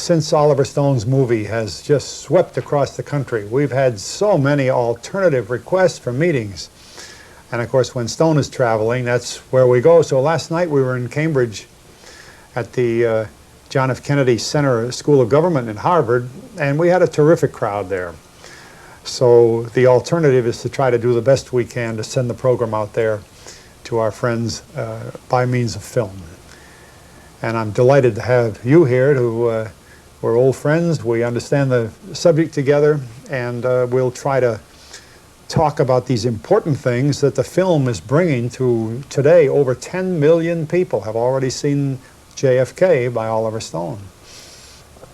since Oliver Stone's movie has just swept across the country, we've had so many alternative requests for meetings. And of course, when Stone is traveling, that's where we go. So last night we were in Cambridge at the John F. Kennedy Center School of Government in Harvard, and we had a terrific crowd there. So the alternative is to try to do the best we can to send the program out there to our friends by means of film. And I'm delighted to have you here. We're old friends. We understand the subject together, and we'll try to talk about these important things that the film is bringing to today. Over 10 million people have already seen JFK by Oliver Stone.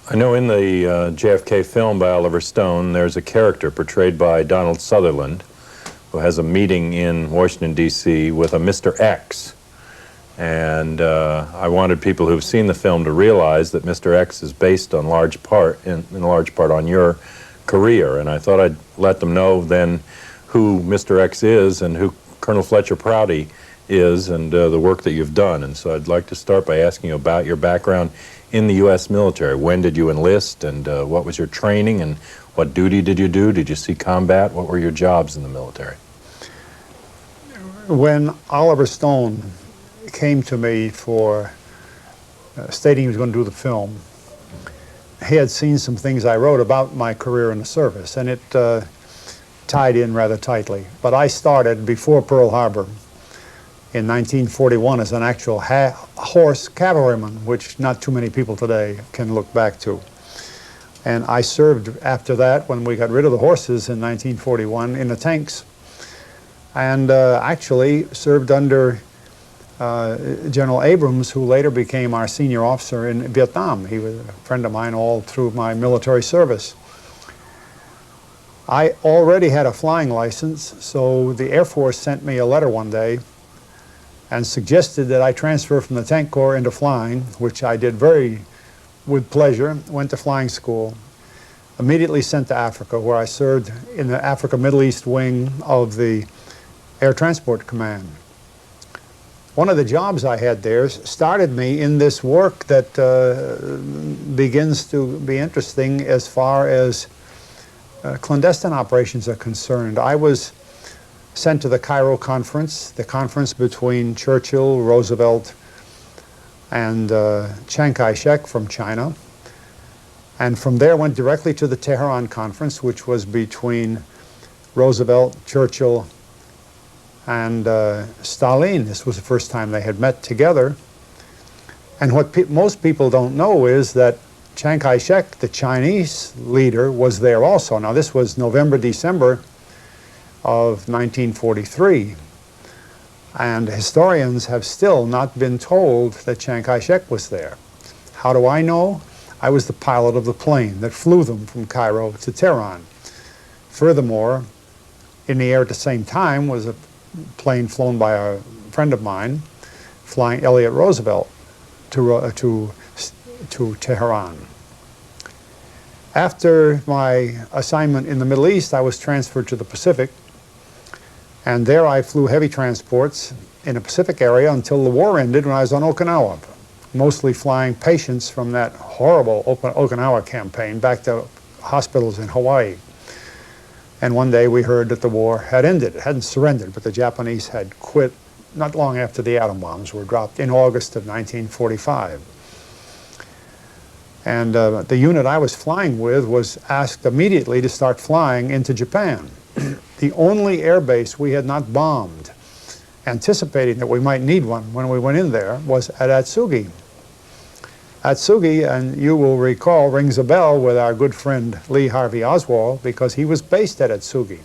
I know in the JFK film by Oliver Stone, there's a character portrayed by Donald Sutherland who has a meeting in Washington, D.C. with a Mr. X. And I wanted people who've seen the film to realize that Mr. X is based on in large part on your career. And I thought I'd let them know then who Mr. X is and who Colonel Fletcher Prouty is and the work that you've done. And so I'd like to start by asking you about your background in the U.S. military. When did you enlist, and what was your training, and what duty did you do? Did you see combat? What were your jobs in the military? When Oliver Stone came to me for stating he was going to do the film, he had seen some things I wrote about my career in the service, and it tied in rather tightly. But I started before Pearl Harbor in 1941 as an actual horse cavalryman, which not too many people today can look back to. And I served after that, when we got rid of the horses in 1941, in the tanks, and actually served under General Abrams, who later became our senior officer in Vietnam. He was a friend of mine all through my military service. I already had a flying license, so the Air Force sent me a letter one day and suggested that I transfer from the Tank Corps into flying, which I did with pleasure. Went to flying school, immediately sent to Africa, where I served in the Africa Middle East wing of the Air Transport Command. One of the jobs I had there started me in this work that begins to be interesting as far as clandestine operations are concerned. I was sent to the Cairo conference, the conference between Churchill, Roosevelt, and Chiang Kai-shek from China. And from there went directly to the Tehran conference, which was between Roosevelt, Churchill, and Stalin. This was the first time they had met together. And what most people don't know is that Chiang Kai-shek, the Chinese leader, was there also. Now this was November, December of 1943. And historians have still not been told that Chiang Kai-shek was there. How do I know? I was the pilot of the plane that flew them from Cairo to Tehran. Furthermore, in the air at the same time was a plane flown by a friend of mine, flying Elliott Roosevelt to Tehran. After my assignment in the Middle East, I was transferred to the Pacific, and there I flew heavy transports in the Pacific area until the war ended when I was on Okinawa, mostly flying patients from that horrible Okinawa campaign back to hospitals in Hawaii. And one day we heard that the war had ended. It hadn't surrendered, but the Japanese had quit not long after the atom bombs were dropped in August of 1945. And the unit I was flying with was asked immediately to start flying into Japan. The only air base we had not bombed, anticipating that we might need one when we went in there, was at Atsugi. Atsugi, and you will recall, rings a bell with our good friend Lee Harvey Oswald, because he was based at Atsugi.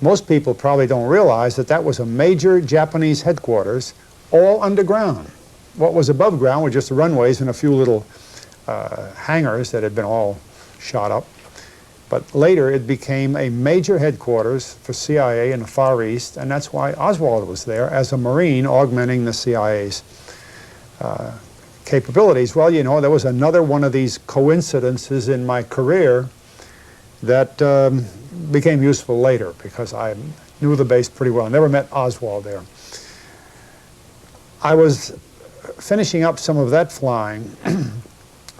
Most people probably don't realize that that was a major Japanese headquarters, all underground. What was above ground were just the runways and a few little hangars that had been all shot up. But later it became a major headquarters for CIA in the Far East, and that's why Oswald was there as a Marine, augmenting the CIA's capabilities. Well, you know, there was another one of these coincidences in my career that became useful later, because I knew the base pretty well. I never met Oswald there. I was finishing up some of that flying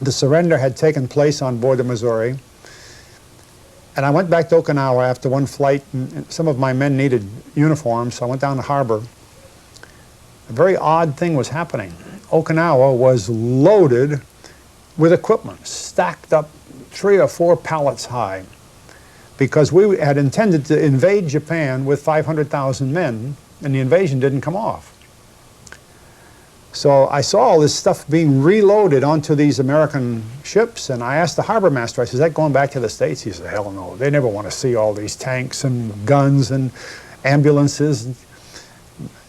The surrender had taken place on board the Missouri. And I went back to Okinawa after one flight, and some of my men needed uniforms, so I went down the harbor. A very odd thing was happening. Okinawa was loaded with equipment, stacked up 3 or 4 pallets high, because we had intended to invade Japan with 500,000 men, and the invasion didn't come off. So I saw all this stuff being reloaded onto these American ships, and I asked the harbor master, I said, is that going back to the States? He said, hell no, they never want to see all these tanks and guns and ambulances,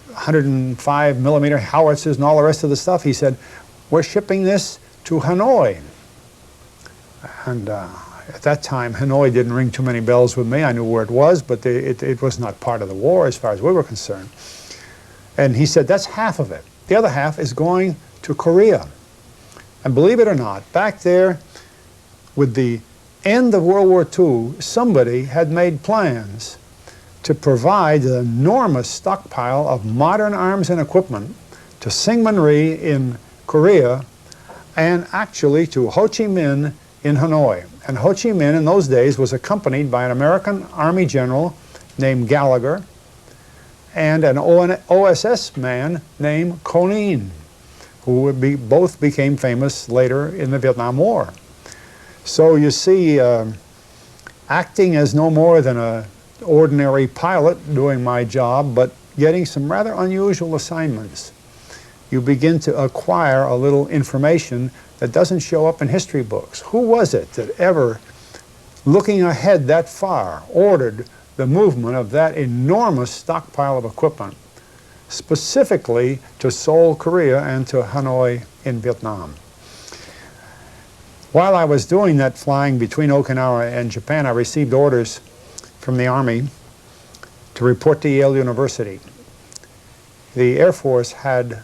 105 millimeter howitzers and all the rest of the stuff. He said, we're shipping this to Hanoi. And at that time, Hanoi didn't ring too many bells with me. I knew where it was, but it was not part of the war as far as we were concerned. And he said, that's half of it. The other half is going to Korea. And believe it or not, back there with the end of World War II, somebody had made plans to provide an enormous stockpile of modern arms and equipment to Syngman-rhee in Korea and actually to Ho Chi Minh in Hanoi. And Ho Chi Minh in those days was accompanied by an American Army general named Gallagher and an OSS man named Conin, who both became famous later in the Vietnam War. So you see, acting as no more than an ordinary pilot doing my job, but getting some rather unusual assignments, you begin to acquire a little information that doesn't show up in history books. Who was it that ever, looking ahead that far, ordered the movement of that enormous stockpile of equipment, specifically to Seoul, Korea, and to Hanoi in Vietnam? While I was doing that flying between Okinawa and Japan, I received orders from the Army to report to Yale University. The Air Force had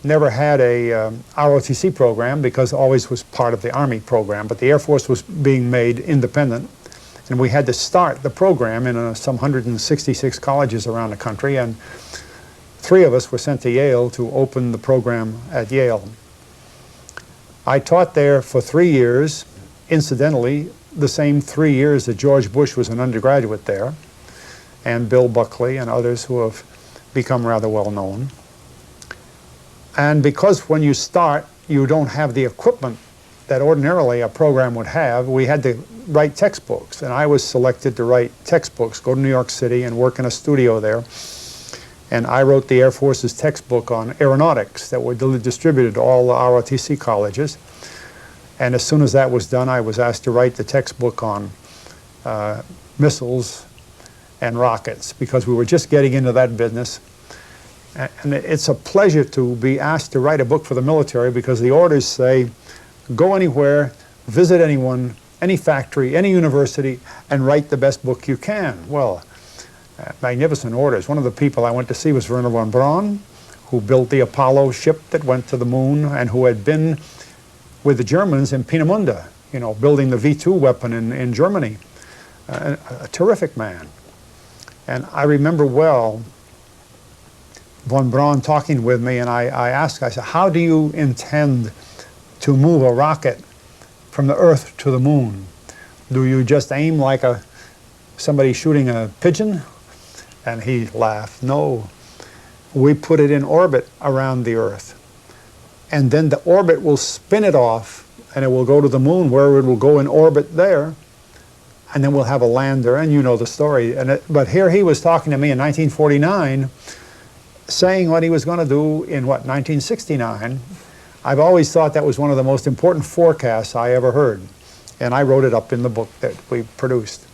never had a ROTC program because it always was part of the Army program, but the Air Force was being made independent, and we had to start the program in some 166 colleges around the country, and 3 of us were sent to Yale to open the program at Yale. I taught there for 3 years, incidentally, the same 3 years that George Bush was an undergraduate there, and Bill Buckley and others who have become rather well known. And because when you start, you don't have the equipment that ordinarily a program would have, we had to write textbooks. And I was selected to write textbooks, go to New York City and work in a studio there. And I wrote the Air Force's textbook on aeronautics that were distributed to all the ROTC colleges. And as soon as that was done, I was asked to write the textbook on missiles and rockets, because we were just getting into that business. And it's a pleasure to be asked to write a book for the military, because the orders say, go anywhere, visit anyone, any factory, any university, and write the best book you can. Well, magnificent orders. One of the people I went to see was Wernher von Braun, who built the Apollo ship that went to the moon and who had been with the Germans in Peenemünde, you know, building the V2 weapon in Germany. A terrific man. And I remember well von Braun talking with me, and I asked, I said, how do you intend to move a rocket from the Earth to the moon? Do you just aim like somebody shooting a pigeon? And he laughed. No, we put it in orbit around the Earth. And then the orbit will spin it off, and it will go to the moon, where it will go in orbit there, and then we'll have a lander, and you know the story. But here he was talking to me in 1949, saying what he was going to do in, 1969. I've always thought that was one of the most important forecasts I ever heard, and I wrote it up in the book that we produced.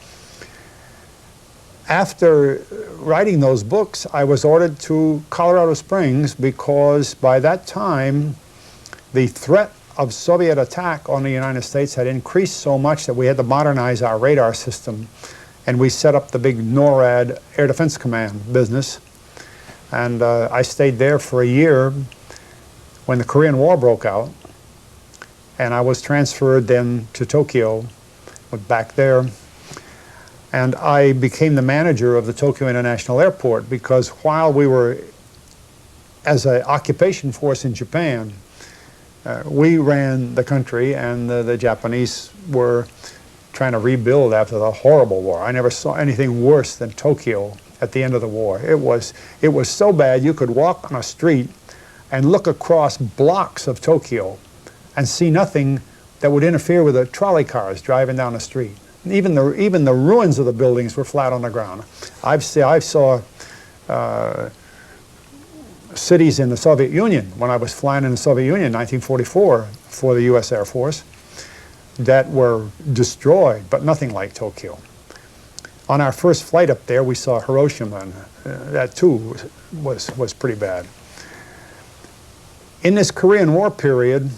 After writing those books, I was ordered to Colorado Springs, because by that time the threat of Soviet attack on the United States had increased so much that we had to modernize our radar system, and we set up the big NORAD Air Defense Command business. And I stayed there for a year when the Korean War broke out, and I was transferred then to Tokyo, went back there, and I became the manager of the Tokyo International Airport, because while we were, as an occupation force in Japan, We ran the country, and the Japanese were trying to rebuild after the horrible war. I never saw anything worse than Tokyo at the end of the war. It was so bad you could walk on a street and look across blocks of Tokyo and see nothing that would interfere with the trolley cars driving down the street. Even the ruins of the buildings were flat on the ground. I saw cities in the Soviet Union when I was flying in the Soviet Union in 1944 for the U.S. Air Force that were destroyed, but nothing like Tokyo. On our first flight up there, we saw Hiroshima, and that too was pretty bad. In this Korean War period,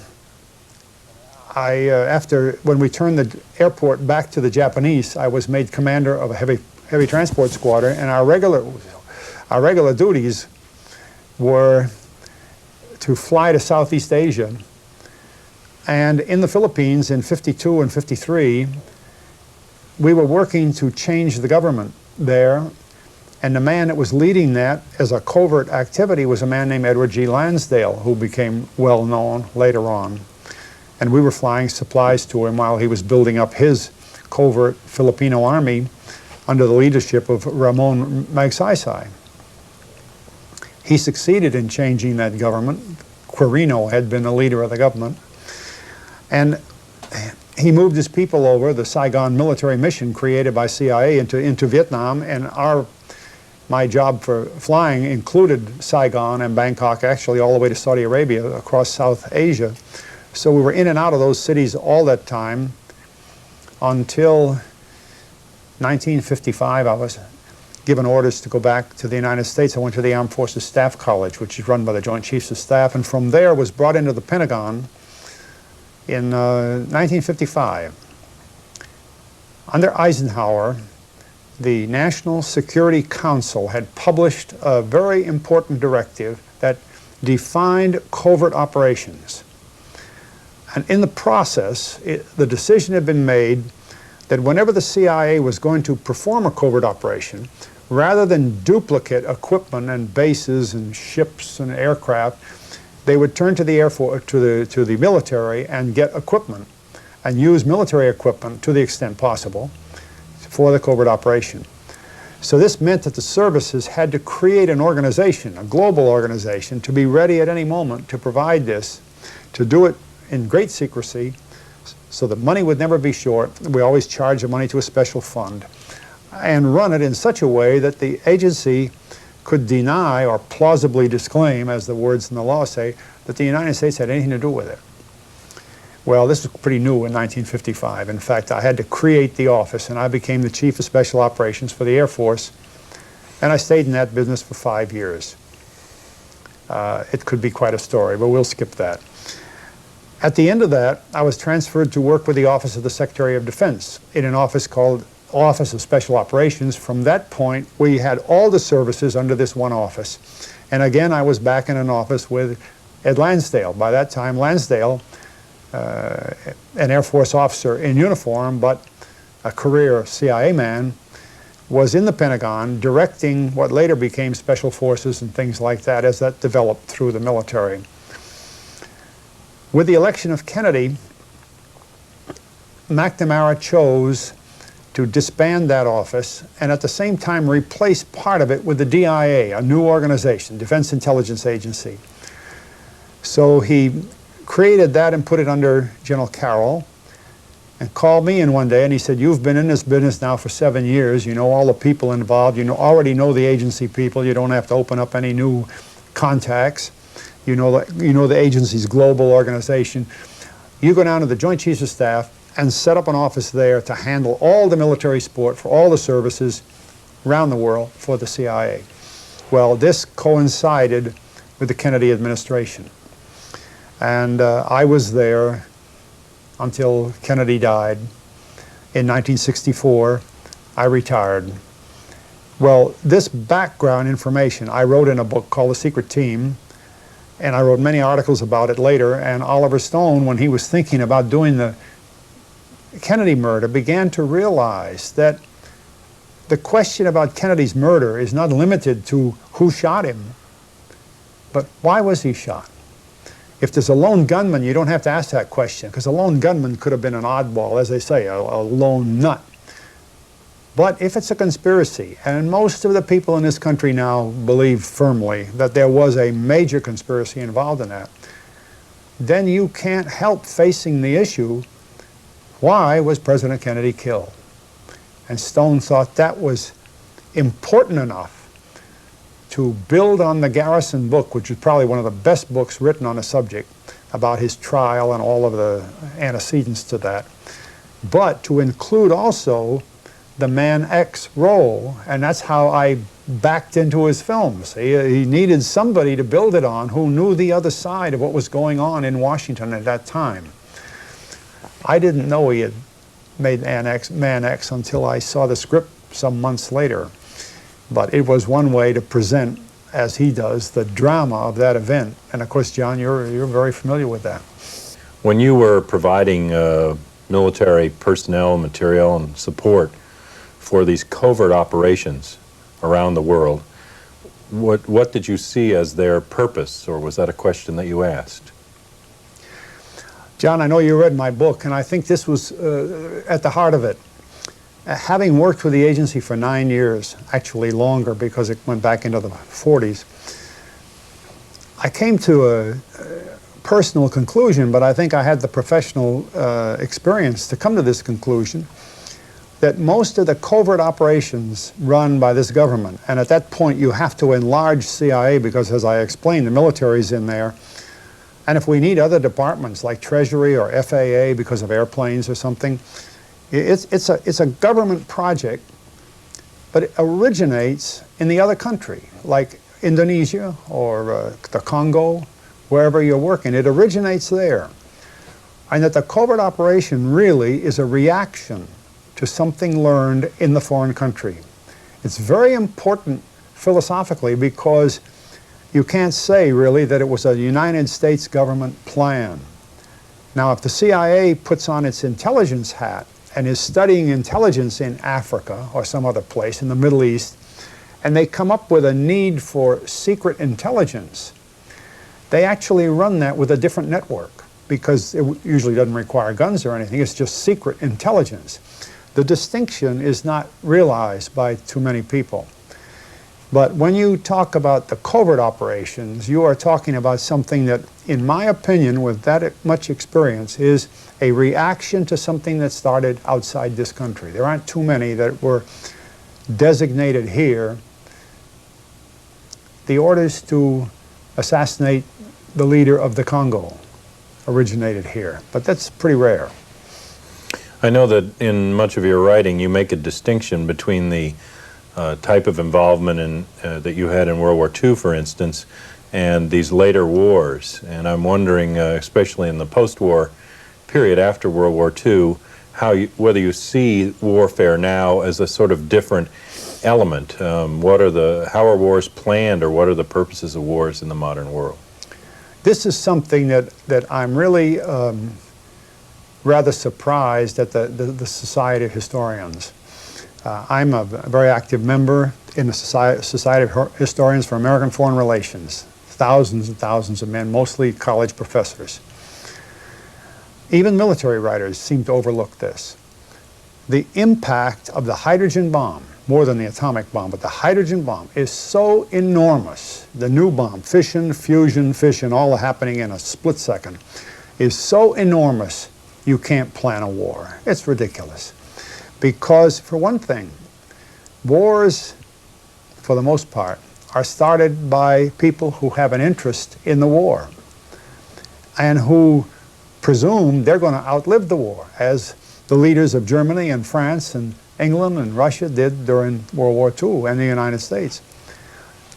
when we turned the airport back to the Japanese, I was made commander of a heavy transport squadron, and our regular duties were to fly to Southeast Asia. And in the Philippines in '52 and '53, we were working to change the government there, and the man that was leading that as a covert activity was a man named Edward G. Lansdale, who became well known later on. And we were flying supplies to him while he was building up his covert Filipino army under the leadership of Ramon Magsaysay. He succeeded in changing that government. Quirino had been the leader of the government. And he moved his people over, the Saigon military mission created by CIA into Vietnam, and my job for flying included Saigon and Bangkok, actually all the way to Saudi Arabia, across South Asia. So we were in and out of those cities all that time until 1955. I was given orders to go back to the United States. I went to the Armed Forces Staff College, which is run by the Joint Chiefs of Staff, and from there was brought into the Pentagon in 1955. Under Eisenhower, the National Security Council had published a very important directive that defined covert operations. And in the process, the decision had been made that whenever the CIA was going to perform a covert operation, rather than duplicate equipment and bases and ships and aircraft, they would turn to the Air Force, to the military, and get equipment and use military equipment to the extent possible for the covert operation. So this meant that the services had to create an organization, a global organization, to be ready at any moment to provide this, to do it in great secrecy, so that money would never be short. We always charge the money to a special fund, and run it in such a way that the agency could deny or plausibly disclaim, as the words in the law say, that the United States had anything to do with it. Well, this was pretty new in 1955. In fact, I had to create the office, and I became the Chief of Special Operations for the Air Force, and I stayed in that business for 5 years. It could be quite a story, but we'll skip that. At the end of that, I was transferred to work with the Office of the Secretary of Defense in an office called Office of Special Operations. From that point, we had all the services under this one office. And again, I was back in an office with Ed Lansdale. By that time, Lansdale, an Air Force officer in uniform, but a career CIA man, was in the Pentagon directing what later became Special Forces and things like that as that developed through the military. With the election of Kennedy, McNamara chose to disband that office and at the same time replace part of it with the DIA, a new organization, Defense Intelligence Agency. So he created that and put it under General Carroll, and called me in one day and he said, "You've been in this business now for 7 years, you know all the people involved, you already know the agency people, you don't have to open up any new contacts. You know the agency's global organization. You go down to the Joint Chiefs of Staff and set up an office there to handle all the military support for all the services around the world for the CIA." Well, this coincided with the Kennedy administration. And I was there until Kennedy died. In 1964, I retired. Well, this background information I wrote in a book called The Secret Team, and I wrote many articles about it later, and Oliver Stone, when he was thinking about doing the Kennedy murder, began to realize that the question about Kennedy's murder is not limited to who shot him, but why was he shot? If there's a lone gunman, you don't have to ask that question, because a lone gunman could have been an oddball, as they say, a lone nut. But if it's a conspiracy, and most of the people in this country now believe firmly that there was a major conspiracy involved in that, then you can't help facing the issue, why was President Kennedy killed? And Stone thought that was important enough to build on the Garrison book, which is probably one of the best books written on the subject about his trial and all of the antecedents to that, but to include also the Man X role, and that's how I backed into his films. He needed somebody to build it on who knew the other side of what was going on in Washington at that time. I didn't know he had made Man X until I saw the script some months later. But it was one way to present, as he does, the drama of that event. And of course, John, you're very familiar with that. When you were providing military personnel, material, and support for these covert operations around the world, what did you see as their purpose, or was that a question that you asked? John, I know you read my book, and I think this was at the heart of it. Having worked with the agency for 9 years, actually longer because it went back into the 40s, I came to a personal conclusion, but I think I had the professional experience to come to this conclusion, that most of the covert operations run by this government, and at that point you have to enlarge CIA because, as I explained, the military's in there, and if we need other departments like Treasury or FAA because of airplanes or something, it's a government project, but it originates in the other country, like Indonesia or the Congo, wherever you're working. It originates there. And that the covert operation really is a reaction to something learned in the foreign country. It's very important philosophically because you can't say really that it was a United States government plan. Now, if the CIA puts on its intelligence hat and is studying intelligence in Africa or some other place in the Middle East, and they come up with a need for secret intelligence, they actually run that with a different network because it usually doesn't require guns or anything, it's just secret intelligence. The distinction is not realized by too many people. But when you talk about the covert operations, you are talking about something that, in my opinion, with that much experience, is a reaction to something that started outside this country. There aren't too many that were designated here. The orders to assassinate the leader of the Congo originated here, but that's pretty rare. I know that in much of your writing you make a distinction between the type of involvement that you had in World War II, for instance, and these later wars. And I'm wondering, especially in the post-war period after World War II, whether you see warfare now as a sort of different element. How are wars planned, or what are the purposes of wars in the modern world? This is something that I'm really rather surprised at the Society of Historians. I'm a very active member in the Society of Historians for American Foreign Relations. Thousands and thousands of men, mostly college professors. Even military writers seem to overlook this. The impact of the hydrogen bomb, more than the atomic bomb, but the hydrogen bomb is so enormous. The new bomb, fission, fusion, fission, all happening in a split second, is so enormous you can't plan a war. It's ridiculous. Because, for one thing, wars, for the most part, are started by people who have an interest in the war and who presume they're going to outlive the war, as the leaders of Germany and France and England and Russia did during World War II and the United States.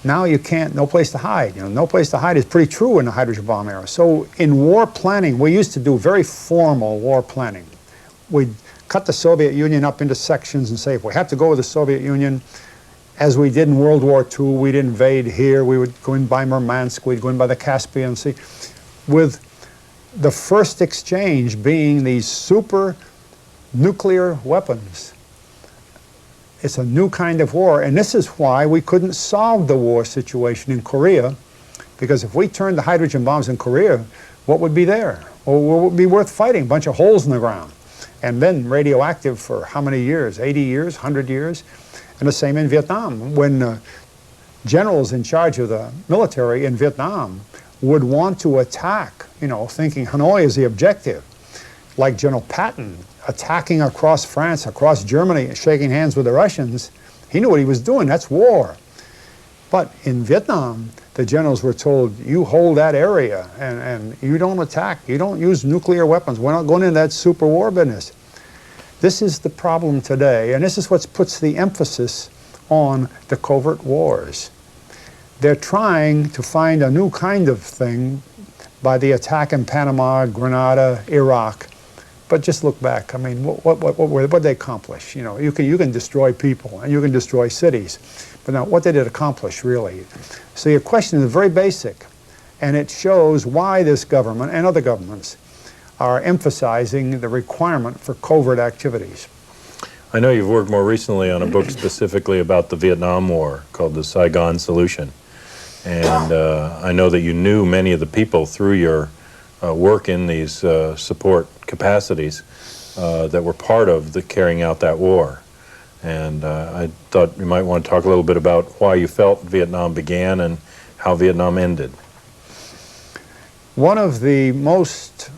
Now you can't, no place to hide. You know, no place to hide is pretty true in the hydrogen bomb era. So in war planning, we used to do very formal war planning. We'd cut the Soviet Union up into sections and say, if we have to go with the Soviet Union, as we did in World War II, we'd invade here, we would go in by Murmansk, we'd go in by the Caspian Sea, with the first exchange being these super nuclear weapons. It's a new kind of war, and this is why we couldn't solve the war situation in Korea, because if we turned the hydrogen bombs in Korea, what would be there? Or what would be worth fighting? A bunch of holes in the ground. And then radioactive for how many years? 80 years, 100 years? And the same in Vietnam. When generals in charge of the military in Vietnam would want to attack, you know, thinking Hanoi is the objective, like General Patton attacking across France, across Germany, shaking hands with the Russians, he knew what he was doing. That's war. But in Vietnam, the generals were told, you hold that area and you don't attack, you don't use nuclear weapons. We're not going into that super war business. This is the problem today, and this is what puts the emphasis on the covert wars. They're trying to find a new kind of thing by the attack in Panama, Grenada, Iraq. But just look back. I mean, what did they accomplish? You know, you can destroy people and you can destroy cities. But now, what did it accomplish, really? So your question is very basic, and it shows why this government and other governments are emphasizing the requirement for covert activities. I know you've worked more recently on a book specifically about the Vietnam War called The Saigon Solution. And I know that you knew many of the people through your work in these support capacities that were part of the carrying out that war. And I thought you might want to talk a little bit about why you felt Vietnam began and how Vietnam ended. One of the most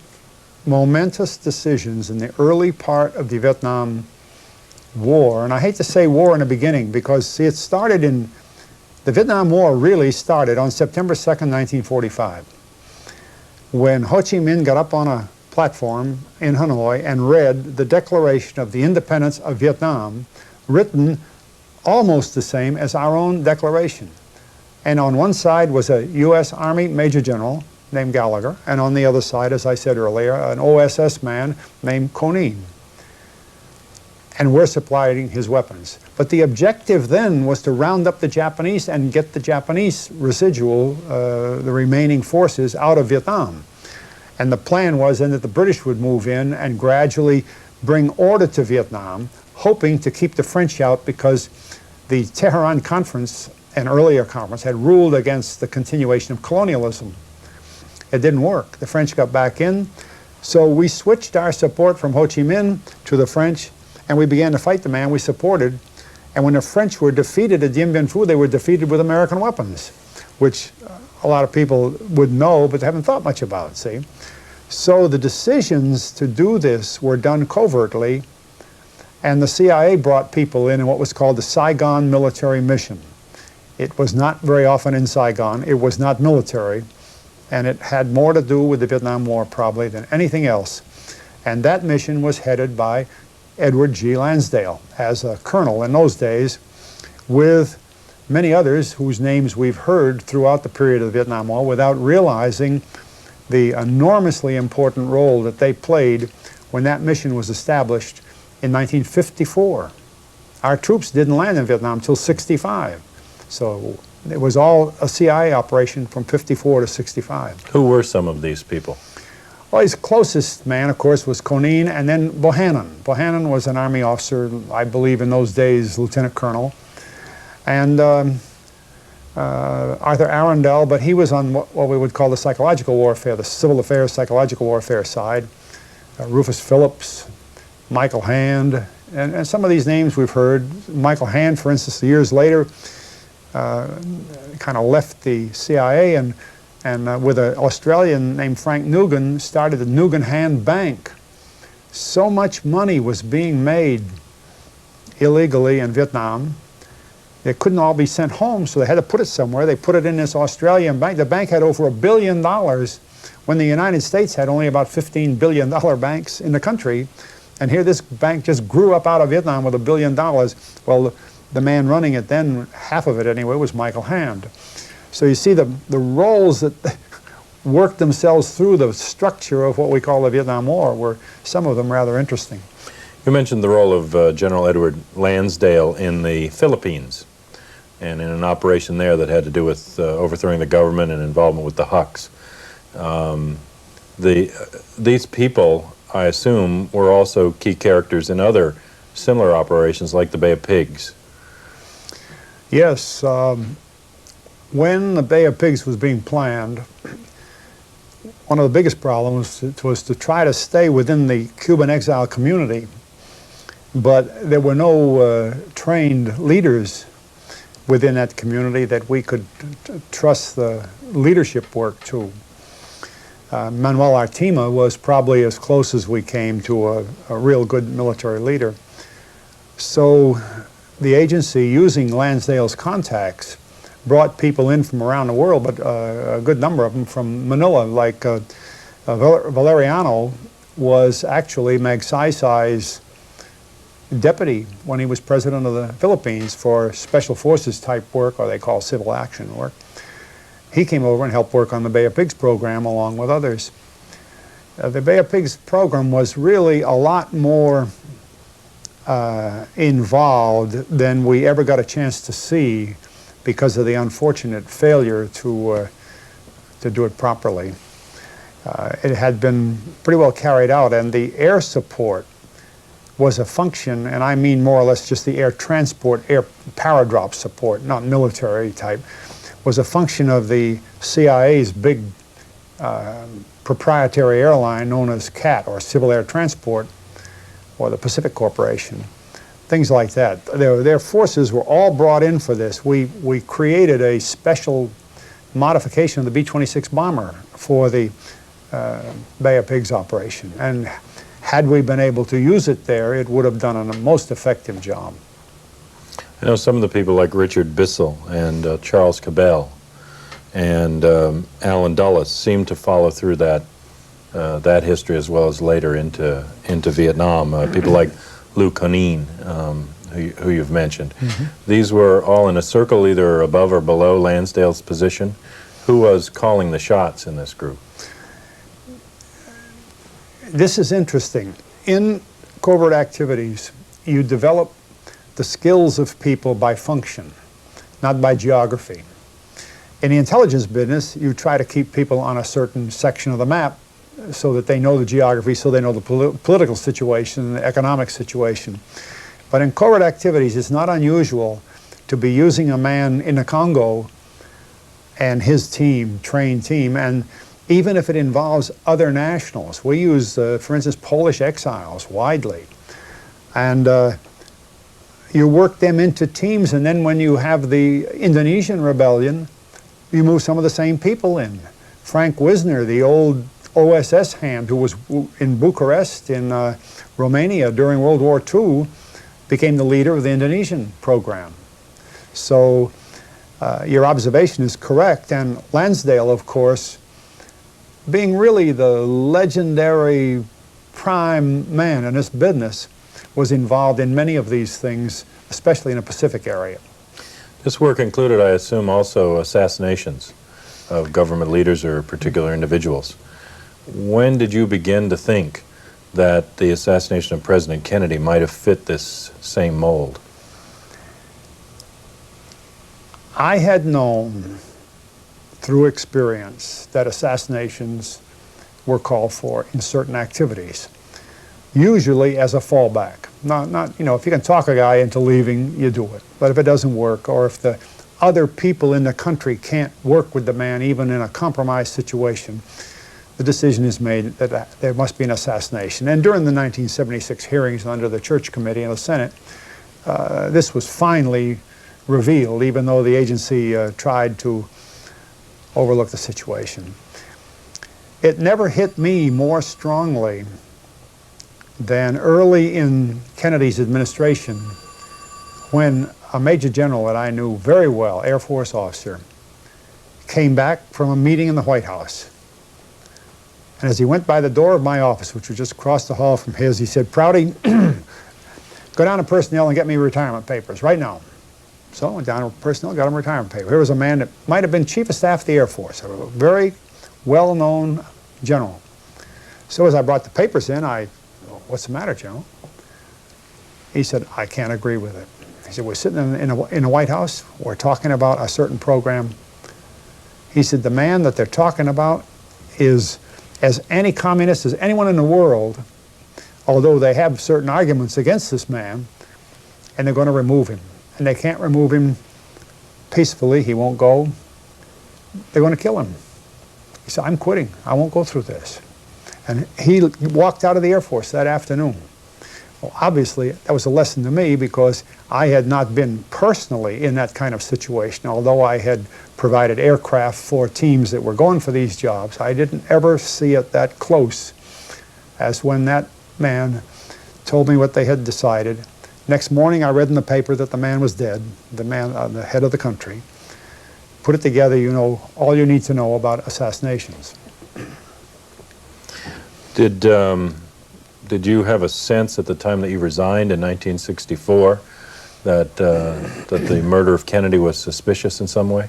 momentous decisions in the early part of the Vietnam War, and I hate to say war in the beginning because, see, it started in, the Vietnam War really started on September 2nd, 1945, when Ho Chi Minh got up on a platform in Hanoi and read the Declaration of the Independence of Vietnam, written almost the same as our own declaration. And on one side was a U.S. Army Major General named Gallagher, and on the other side, as I said earlier, an OSS man named Conin. And we're supplying his weapons. But the objective then was to round up the Japanese and get the Japanese residual, the remaining forces, out of Vietnam. And the plan was then that the British would move in and gradually bring order to Vietnam, hoping to keep the French out because the Tehran Conference, an earlier conference, had ruled against the continuation of colonialism. It didn't work. The French got back in. So we switched our support from Ho Chi Minh to the French, and we began to fight the man we supported. And when the French were defeated at Dien Bien Phu, they were defeated with American weapons, which a lot of people would know, but they haven't thought much about, see? So the decisions to do this were done covertly, and the CIA brought people in what was called the Saigon Military Mission. It was not very often in Saigon. It was not military, and it had more to do with the Vietnam War probably than anything else. And that mission was headed by Edward G. Lansdale as a colonel in those days, with many others whose names we've heard throughout the period of the Vietnam War without realizing the enormously important role that they played when that mission was established in 1954. Our troops didn't land in Vietnam until '65. So it was all a CIA operation from '54 to '65. Who were some of these people? Well, his closest man, of course, was Conin, and then Bohannon. Bohannon was an Army officer, I believe in those days, Lieutenant Colonel. And Arthur Arundel, but he was on what we would call the psychological warfare, the civil affairs psychological warfare side. Rufus Phillips, Michael Hand, and some of these names we've heard. Michael Hand, for instance, years later, kind of left the CIA and with an Australian named Frank Nugan, started the Nugan Hand Bank. So much money was being made illegally in Vietnam. It couldn't all be sent home, so they had to put it somewhere. They put it in this Australian bank. The bank had over $1 billion when the United States had only about $15 billion banks in the country. And here this bank just grew up out of Vietnam with $1 billion. Well, the man running it then, half of it anyway, was Michael Hand. So you see the roles that worked themselves through the structure of what we call the Vietnam War were some of them rather interesting. You mentioned the role of General Edward Lansdale in the Philippines and in an operation there that had to do with overthrowing the government and involvement with the Hucks. These people, I assume, were also key characters in other similar operations like the Bay of Pigs. Yes. When the Bay of Pigs was being planned, one of the biggest problems was to try to stay within the Cuban exile community, but there were no trained leaders within that community that we could trust the leadership work to. Manuel Artima was probably as close as we came to a real good military leader. So the agency, using Lansdale's contacts, brought people in from around the world, but a good number of them from Manila, like Valeriano was actually Magsaysay's deputy when he was president of the Philippines for special forces type work, or they call civil action work. He came over and helped work on the Bay of Pigs program along with others. The Bay of Pigs program was really a lot more involved than we ever got a chance to see because of the unfortunate failure to do it properly. It had been pretty well carried out, and the air support was a function, and I mean more or less just the air transport, air paradrop support, not military type, was a function of the CIA's big proprietary airline known as CAT, or Civil Air Transport, or the Pacific Corporation. Things like that. Their forces were all brought in for this. We created a special modification of the B-26 bomber for the Bay of Pigs operation. And had we been able to use it there, it would have done a most effective job. I know some of the people like Richard Bissell and Charles Cabell and Alan Dulles seem to follow through that history as well as later into Vietnam. People like Lou Conine, who you've mentioned. Mm-hmm. These were all in a circle either above or below Lansdale's position. Who was calling the shots in this group? This is interesting. In covert activities, you develop the skills of people by function, not by geography. In the intelligence business, you try to keep people on a certain section of the map so that they know the geography, so they know the political situation, the economic situation. But in covert activities, it's not unusual to be using a man in the Congo and his team, trained team, and even if it involves other nationals. We use, for instance, Polish exiles widely. And you work them into teams, and then when you have the Indonesian rebellion, you move some of the same people in. Frank Wisner, the old OSS hand who was in Bucharest in Romania during World War II, became the leader of the Indonesian program. So your observation is correct, and Lansdale, of course, being really the legendary prime man in this business, was involved in many of these things, especially in the Pacific area. This work included, I assume, also assassinations of government leaders or particular individuals. When did you begin to think that the assassination of President Kennedy might have fit this same mold? I had known through experience that assassinations were called for in certain activities, usually as a fallback. Not, you know, if you can talk a guy into leaving, you do it. But if it doesn't work, or if the other people in the country can't work with the man, even in a compromised situation, the decision is made that there must be an assassination. And during the 1976 hearings under the Church Committee in the Senate, this was finally revealed, even though the agency tried to overlook the situation. It never hit me more strongly than early in Kennedy's administration, when a major general that I knew very well, Air Force officer, came back from a meeting in the White House. And as he went by the door of my office, which was just across the hall from his, he said, "Prouty, go down to personnel and get me retirement papers right now." So I went down to personnel, got him retirement papers. Here was a man that might have been Chief of Staff of the Air Force, a very well-known general. So as I brought the papers in, "What's the matter, General?" He said, "I can't agree with it." He said, "We're sitting in the White House, we're talking about a certain program." He said, "The man that they're talking about is as anti-communist as anyone in the world, although they have certain arguments against this man, and they're going to remove him. And they can't remove him peacefully, he won't go. They're going to kill him." He said, I'm quitting. I won't go through this. And he walked out of the Air Force that afternoon. Well, obviously, that was a lesson to me because I had not been personally in that kind of situation. Although I had provided aircraft for teams that were going for these jobs, I didn't ever see it that close as when that man told me what they had decided. Next morning, I read in the paper that the man was dead, the man, the head of the country. Put it together, you know all you need to know about assassinations. Did you have a sense at the time that you resigned in 1964 that the murder of Kennedy was suspicious in some way?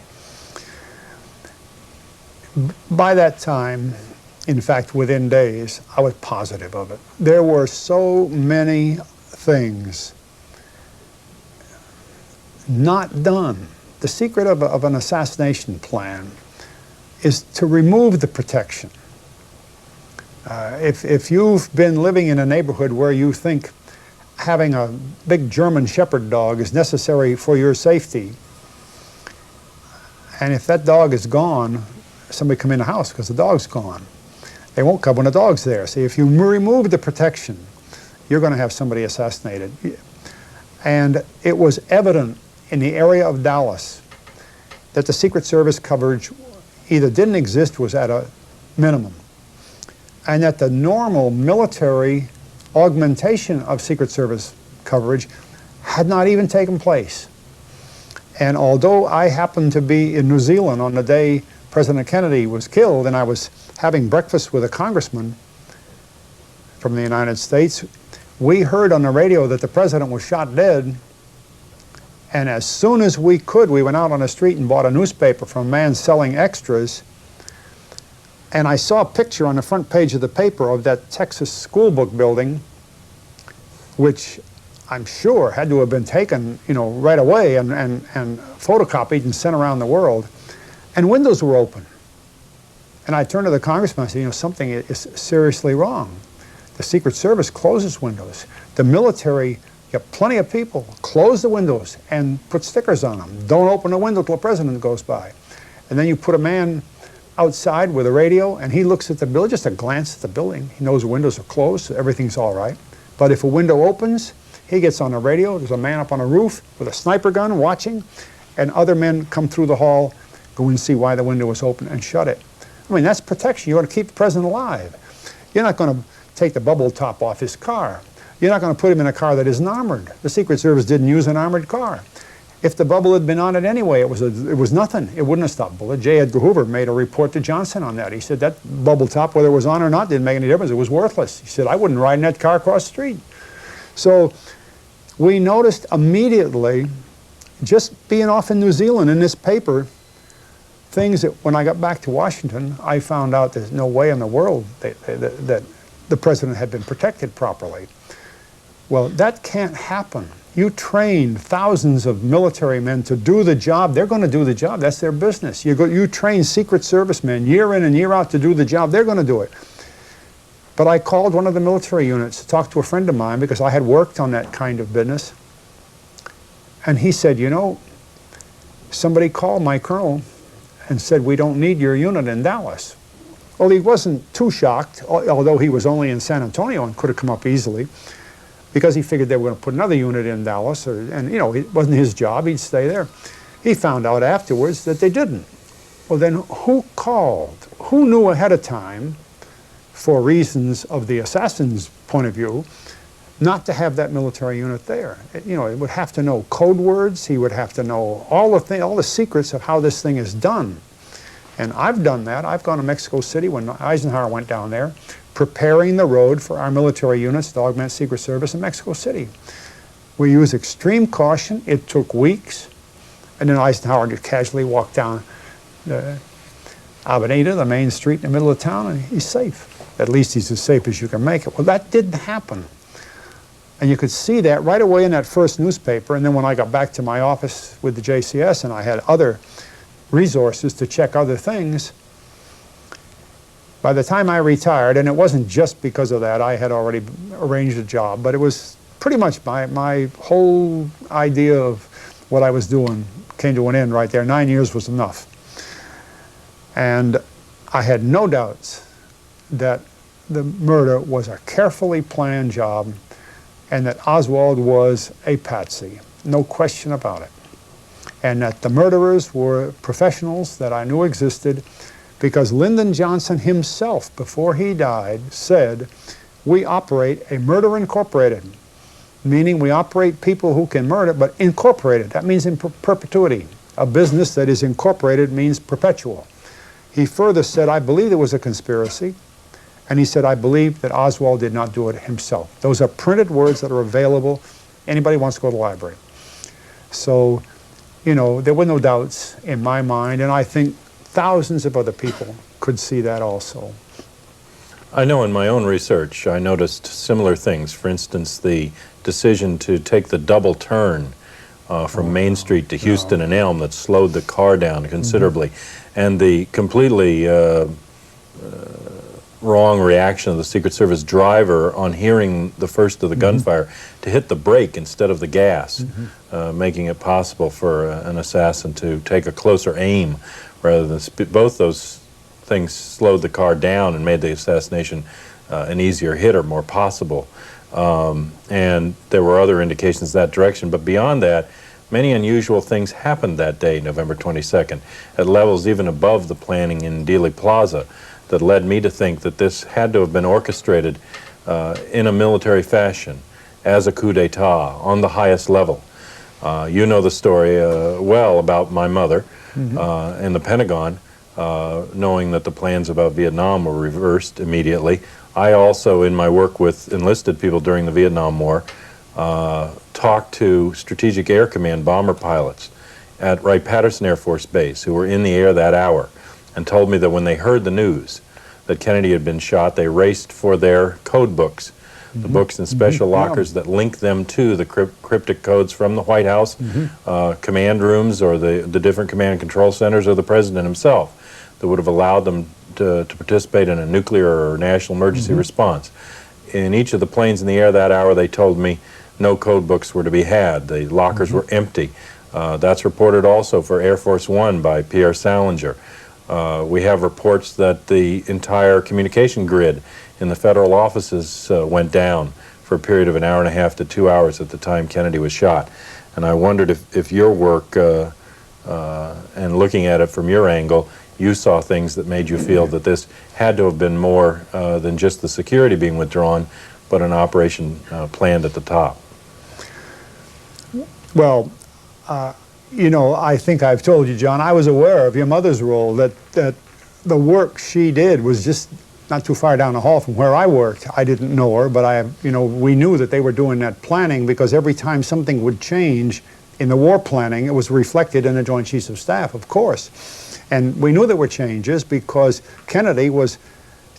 By that time, in fact, within days, I was positive of it. There were so many things not done. The secret of an assassination plan is to remove the protection. If you've been living in a neighborhood where you think having a big German Shepherd dog is necessary for your safety, and if that dog is gone, somebody come in the house because the dog's gone. They won't come when the dog's there. See, if you remove the protection, you're going to have somebody assassinated. And it was evident in the area of Dallas that the Secret Service coverage either didn't exist, was at a minimum, and that the normal military augmentation of Secret Service coverage had not even taken place. And although I happened to be in New Zealand on the day President Kennedy was killed, and I was having breakfast with a congressman from the United States, we heard on the radio that the president was shot dead. And as soon as we could, we went out on the street and bought a newspaper from a man selling extras. And I saw a picture on the front page of the paper of that Texas school book building, which I'm sure had to have been taken, you know, right away and photocopied and sent around the world. And windows were open. And I turned to the congressman and said, you know, something is seriously wrong. The Secret Service closes windows. The military, you have plenty of people, close the windows and put stickers on them. Don't open the window till the president goes by. And then you put a man outside with a radio and he looks at the building, just a glance at the building. He knows the windows are closed, so everything's all right. But if a window opens, he gets on the radio, there's a man up on a roof with a sniper gun watching, and other men come through the hall, go and see why the window was open and shut it. I mean, that's protection. You want to keep the president alive. You're not going to take the bubble top off his car. You're not going to put him in a car that isn't armored. The Secret Service didn't use an armored car. If the bubble had been on it anyway, it was nothing. It wouldn't have stopped bullet. J. Edgar Hoover made a report to Johnson on that. He said that bubble top, whether it was on or not, didn't make any difference. It was worthless. He said, I wouldn't ride in that car across the street. So we noticed immediately, just being off in New Zealand in this paper, things that when I got back to Washington, I found out there's no way in the world that the president had been protected properly. Well, that can't happen. You train thousands of military men to do the job. They're going to do the job. That's their business. You train Secret Service men year in and year out to do the job. They're going to do it. But I called one of the military units to talk to a friend of mine because I had worked on that kind of business. And he said, you know, somebody called my colonel and said, we don't need your unit in Dallas. Well, he wasn't too shocked, although he was only in San Antonio and could have come up easily, because he figured they were going to put another unit in Dallas, and you know, it wasn't his job, he'd stay there. He found out afterwards that they didn't. Well, then who called? Who knew ahead of time, for reasons of the assassin's point of view, not to have that military unit there? You know, it would have to know code words, he would have to know all the secrets of how this thing is done. And I've done that. I've gone to Mexico City when Eisenhower went down there, preparing the road for our military units to augment Secret Service in Mexico City. We used extreme caution. It took weeks. And then Eisenhower just casually walked down Avenida, the main street in the middle of town, and he's safe. At least he's as safe as you can make it. Well, that didn't happen. And you could see that right away in that first newspaper. And then when I got back to my office with the JCS and I had other resources to check other things, by the time I retired, and it wasn't just because of that, I had already arranged a job, but it was pretty much my whole idea of what I was doing came to an end right there. 9 years was enough. And I had no doubts that the murder was a carefully planned job and that Oswald was a patsy, no question about it. And that the murderers were professionals that I knew existed, because Lyndon Johnson himself, before he died, said, "We operate a murder incorporated," meaning we operate people who can murder, but incorporated. That means in perpetuity. A business that is incorporated means perpetual. He further said, "I believe there was a conspiracy," and he said, "I believe that Oswald did not do it himself." Those are printed words that are available. Anybody wants to go to the library. So, you know, there were no doubts in my mind, and I think thousands of other people could see that also. I know in my own research I noticed similar things. For instance, the decision to take the double turn from Main Street to Houston and Elm that slowed the car down considerably, and the completely wrong reaction of the Secret Service driver on hearing the first of the gunfire to hit the brake instead of the gas, making it possible for an assassin to take a closer aim rather than both those things slowed the car down and made the assassination an easier hit or more possible. And there were other indications that direction, but beyond that, many unusual things happened that day, November 22nd, at levels even above the planning in Dealey Plaza, that led me to think that this had to have been orchestrated in a military fashion, as a coup d'etat, on the highest level. You know the story well about my mother and the Pentagon, knowing that the plans about Vietnam were reversed immediately. I also, in my work with enlisted people during the Vietnam War, talked to Strategic Air Command bomber pilots at Wright-Patterson Air Force Base who were in the air that hour, and told me that when they heard the news that Kennedy had been shot, they raced for their code books, the books and special lockers that link them to the cryptic codes from the White House, command rooms, or the different command and control centers, or the president himself, that would have allowed them to participate in a nuclear or national emergency response. In each of the planes in the air that hour, they told me no code books were to be had. The lockers were empty. That's reported also for Air Force One by Pierre Salinger. We have reports that the entire communication grid in the federal offices went down for a period of an hour and a half to 2 hours at the time Kennedy was shot. And I wondered if your work and looking at it from your angle, you saw things that made you feel that this had to have been more than just the security being withdrawn, but an operation planned at the top. Well, you know, I think I've told you, John, I was aware of your mother's role, that the work she did was just not too far down the hall from where I worked. I didn't know her, but you know, we knew that they were doing that planning, because every time something would change in the war planning, it was reflected in the Joint Chiefs of Staff, of course. And we knew there were changes because Kennedy was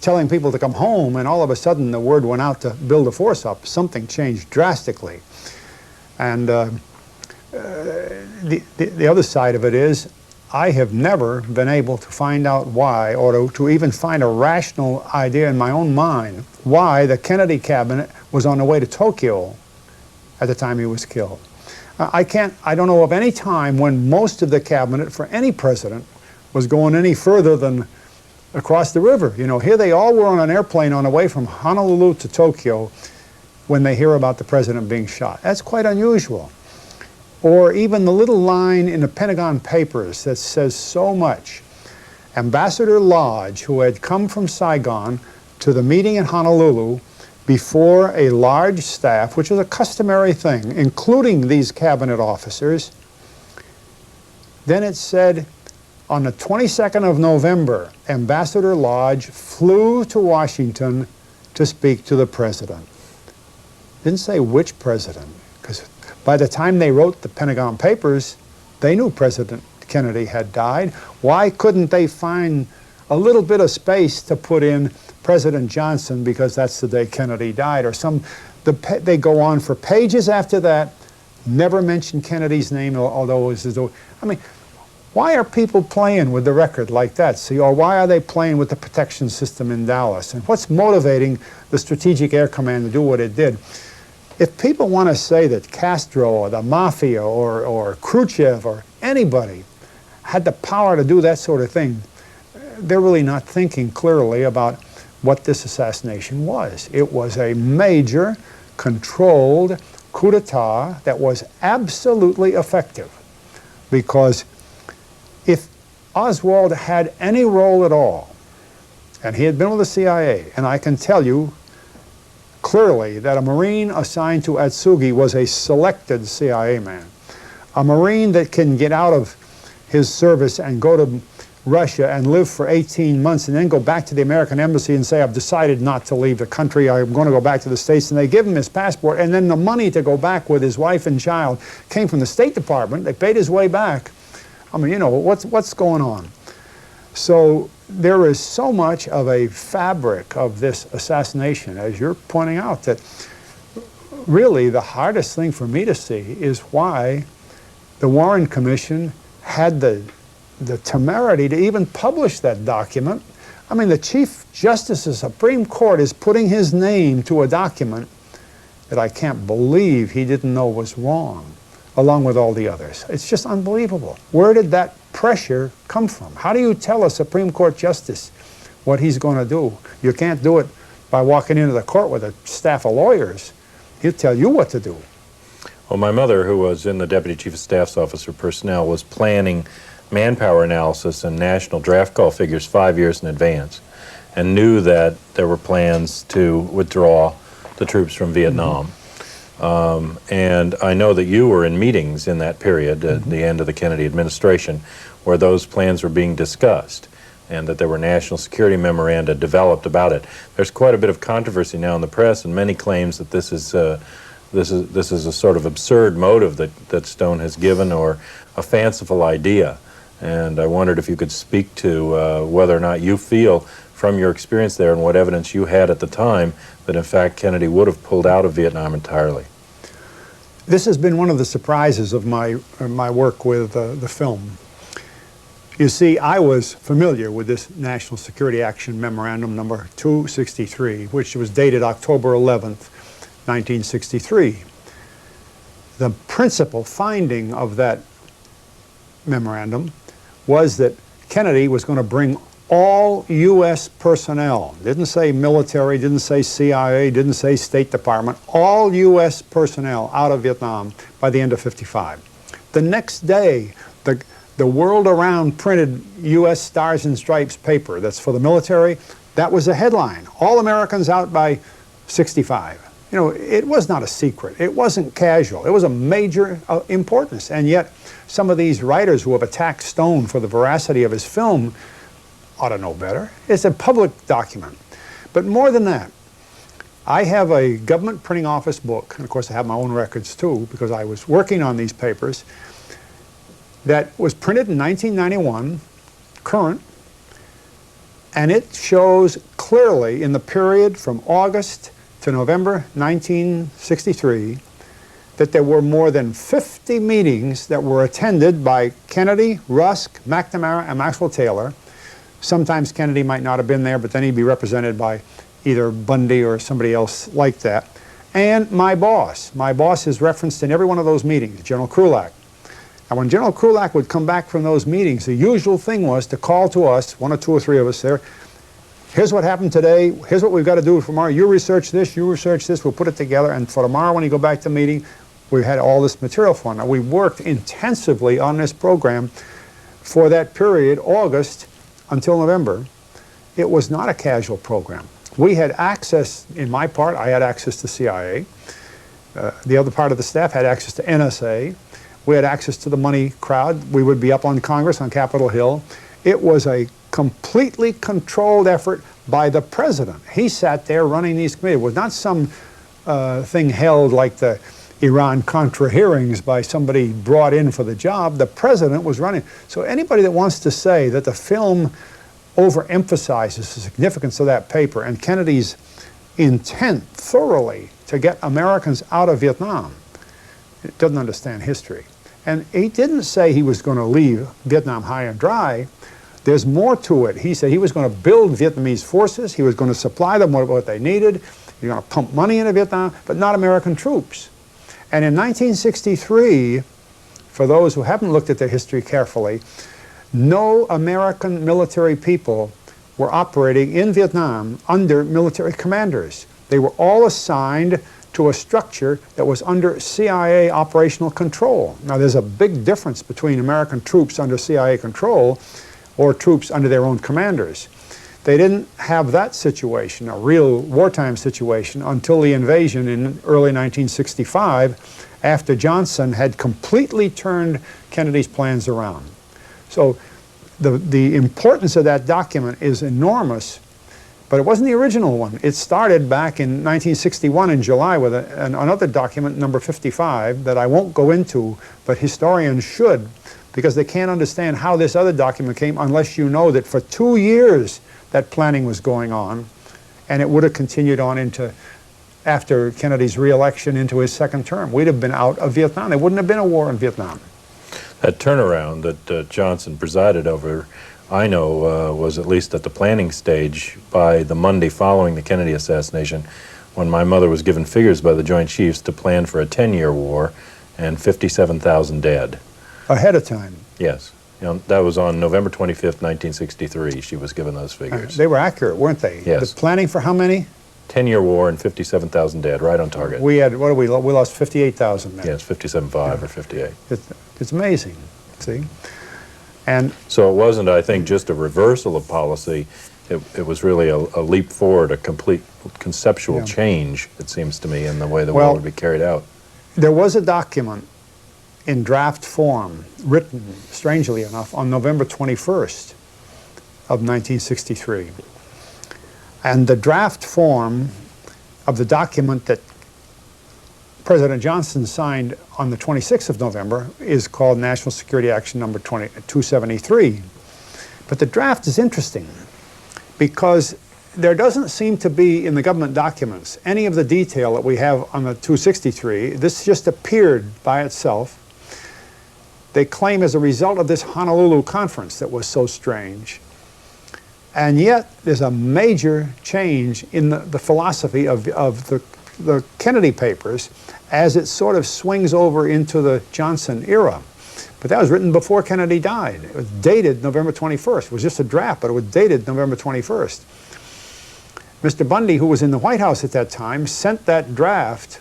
telling people to come home, and all of a sudden the word went out to build a force up. Something changed drastically. And the other side of it is, I have never been able to find out why, or to even find a rational idea in my own mind, why the Kennedy cabinet was on the way to Tokyo at the time he was killed. I don't know of any time when most of the cabinet for any president was going any further than across the river. You know, here they all were on an airplane on the way from Honolulu to Tokyo when they hear about the president being shot. That's quite unusual. Or even the little line in the Pentagon Papers that says so much. Ambassador Lodge, who had come from Saigon to the meeting in Honolulu before a large staff, which was a customary thing, including these cabinet officers, then it said, on the 22nd of November, Ambassador Lodge flew to Washington to speak to the president. Didn't say which president, because by the time they wrote the Pentagon Papers, they knew President Kennedy had died. Why couldn't they find a little bit of space to put in President Johnson, because that's the day Kennedy died, or they go on for pages after that, never mention Kennedy's name, although it was as though, I mean, why are people playing with the record like that? See, or why are they playing with the protection system in Dallas? And what's motivating the Strategic Air Command to do what it did? If people want to say that Castro or the Mafia or Khrushchev or anybody had the power to do that sort of thing, they're really not thinking clearly about what this assassination was. It was a major, controlled coup d'etat that was absolutely effective. Because if Oswald had any role at all, and he had been with the CIA, and I can tell you clearly that a Marine assigned to Atsugi was a selected CIA man. A Marine that can get out of his service and go to Russia and live for 18 months and then go back to the American embassy and say, I've decided not to leave the country, I'm going to go back to the States, and they give him his passport, and then the money to go back with his wife and child came from the State Department. They paid his way back. I mean, you know, what's going on? So there is so much of a fabric of this assassination, as you're pointing out, that really the hardest thing for me to see is why the Warren Commission had the temerity to even publish that document. I mean, the Chief Justice of the Supreme Court is putting his name to a document that I can't believe he didn't know was wrong, along with all the others. It's just unbelievable. Where did that pressure come from? How do you tell a Supreme Court Justice what he's going to do? You can't do it by walking into the court with a staff of lawyers. He'll tell you what to do. Well, my mother, who was in the Deputy Chief of Staff's Office for Personnel, was planning manpower analysis and national draft call figures 5 years in advance, and knew that there were plans to withdraw the troops from Vietnam. And I know that you were in meetings in that period, at the end of the Kennedy administration, where those plans were being discussed, and that there were national security memoranda developed about it. There's quite a bit of controversy now in the press, and many claims that this is a sort of absurd motive that Stone has given, or a fanciful idea. And I wondered if you could speak to whether or not you feel, from your experience there and what evidence you had at the time, that in fact Kennedy would have pulled out of Vietnam entirely. This has been one of the surprises of my work with the film. You see, I was familiar with this National Security Action Memorandum number 263, which was dated October 11th, 1963. The principal finding of that memorandum was that Kennedy was going to bring all U.S. personnel, didn't say military, didn't say CIA, didn't say State Department, all U.S. personnel out of Vietnam by the end of '55. The next day, the World Around printed U.S. Stars and Stripes paper that's for the military, that was a headline, all Americans out by '65. You know, it was not a secret. It wasn't casual. It was a major importance. And yet, some of these writers who have attacked Stone for the veracity of his film ought to know better. It's a public document. But more than that, I have a government printing office book, and of course I have my own records too, because I was working on these papers, that was printed in 1991, current, and it shows clearly in the period from August to November 1963 that there were more than 50 meetings that were attended by Kennedy, Rusk, McNamara, and Maxwell Taylor. Sometimes Kennedy might not have been there, but then he'd be represented by either Bundy or somebody else like that. And my boss. My boss is referenced in every one of those meetings, General Krulak. And when General Krulak would come back from those meetings, the usual thing was to call to us, one or two or three of us there, here's what happened today, here's what we've got to do for tomorrow, you research this, we'll put it together, and for tomorrow when you go back to the meeting, we had all this material for them. Now, we worked intensively on this program for that period, August until November. It was not a casual program. We had access, in my part, I had access to CIA. The other part of the staff had access to NSA. We had access to the money crowd. We would be up on Congress on Capitol Hill. It was a completely controlled effort by the president. He sat there running these committees. It was not some thing held like the Iran-Contra hearings by somebody brought in for the job. The president was running. So anybody that wants to say that the film overemphasizes the significance of that paper and Kennedy's intent thoroughly to get Americans out of Vietnam, it doesn't understand history. And he didn't say he was going to leave Vietnam high and dry. There's more to it. He said he was going to build Vietnamese forces. He was going to supply them with what they needed. He was going to pump money into Vietnam, but not American troops. And in 1963, for those who haven't looked at their history carefully, no American military people were operating in Vietnam under military commanders. They were all assigned to a structure that was under CIA operational control. Now, there's a big difference between American troops under CIA control or troops under their own commanders. They didn't have that situation, a real wartime situation, until the invasion in early 1965, after Johnson had completely turned Kennedy's plans around. So the importance of that document is enormous, but it wasn't the original one. It started back in 1961 in July with another document, number 55, that I won't go into, but historians should, because they can't understand how this other document came unless you know that for 2 years that planning was going on, and it would have continued on into after Kennedy's re-election into his second term. We'd have been out of Vietnam. There wouldn't have been a war in Vietnam. That turnaround that Johnson presided over, I know, was at least at the planning stage by the Monday following the Kennedy assassination, when my mother was given figures by the Joint Chiefs to plan for a 10-year war and 57,000 dead. Ahead of time. Yes. You know, that was on November 25th, 1963. She was given those figures. They were accurate, weren't they? Yes. The planning for how many? 10-year war and 57,000 dead, right on target. We had, what did we lost 58,000 men. Yes, 57.5 or 58. It's amazing, see? And so it wasn't, I think, just a reversal of policy. It was really a leap forward, a complete conceptual change, it seems to me, in the way the war would be carried out. There was a document in draft form, written, strangely enough, on November 21st of 1963. And the draft form of the document that President Johnson signed on the 26th of November is called National Security Action Number 273. But the draft is interesting because there doesn't seem to be in the government documents any of the detail that we have on the 263. This just appeared by itself. They claim as a result of this Honolulu conference that was so strange. And yet there's a major change in the philosophy of the Kennedy Papers as it sort of swings over into the Johnson era. But that was written before Kennedy died. It was dated November 21st. It was just a draft, but it was dated November 21st. Mr. Bundy, who was in the White House at that time, sent that draft,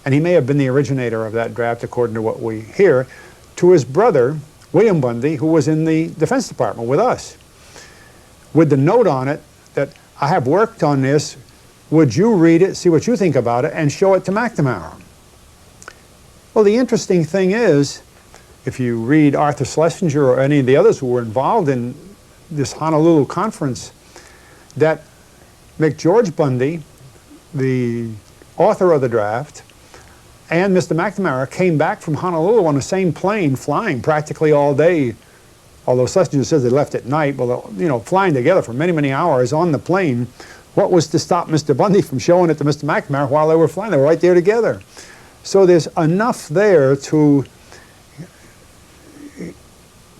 and he may have been the originator of that draft according to what we hear, to his brother, William Bundy, who was in the Defense Department with us, with the note on it that, I have worked on this, would you read it, see what you think about it, and show it to McNamara? Well, the interesting thing is, if you read Arthur Schlesinger or any of the others who were involved in this Honolulu conference, that McGeorge Bundy, the author of the draft, and Mr. McNamara came back from Honolulu on the same plane, flying practically all day, although Schlesinger says they left at night, well, you know, flying together for many, many hours on the plane. What was to stop Mr. Bundy from showing it to Mr. McNamara while they were flying? They were right there together. So there's enough there to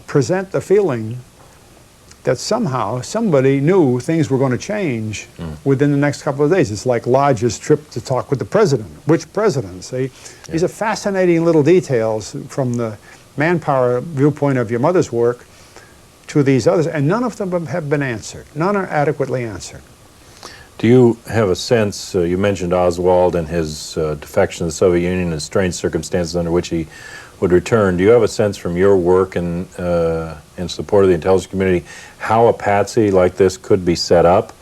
present the feeling that somehow somebody knew things were going to change within the next couple of days. It's like Lodge's trip to talk with the president. Which president? See, these are fascinating little details from the manpower viewpoint of your mother's work to these others, and none of them have been answered. None are adequately answered. Do you have a sense, you mentioned Oswald and his defection to the Soviet Union and strange circumstances under which he would return. Do you have a sense from your work in support of the intelligence community how a patsy like this could be set up?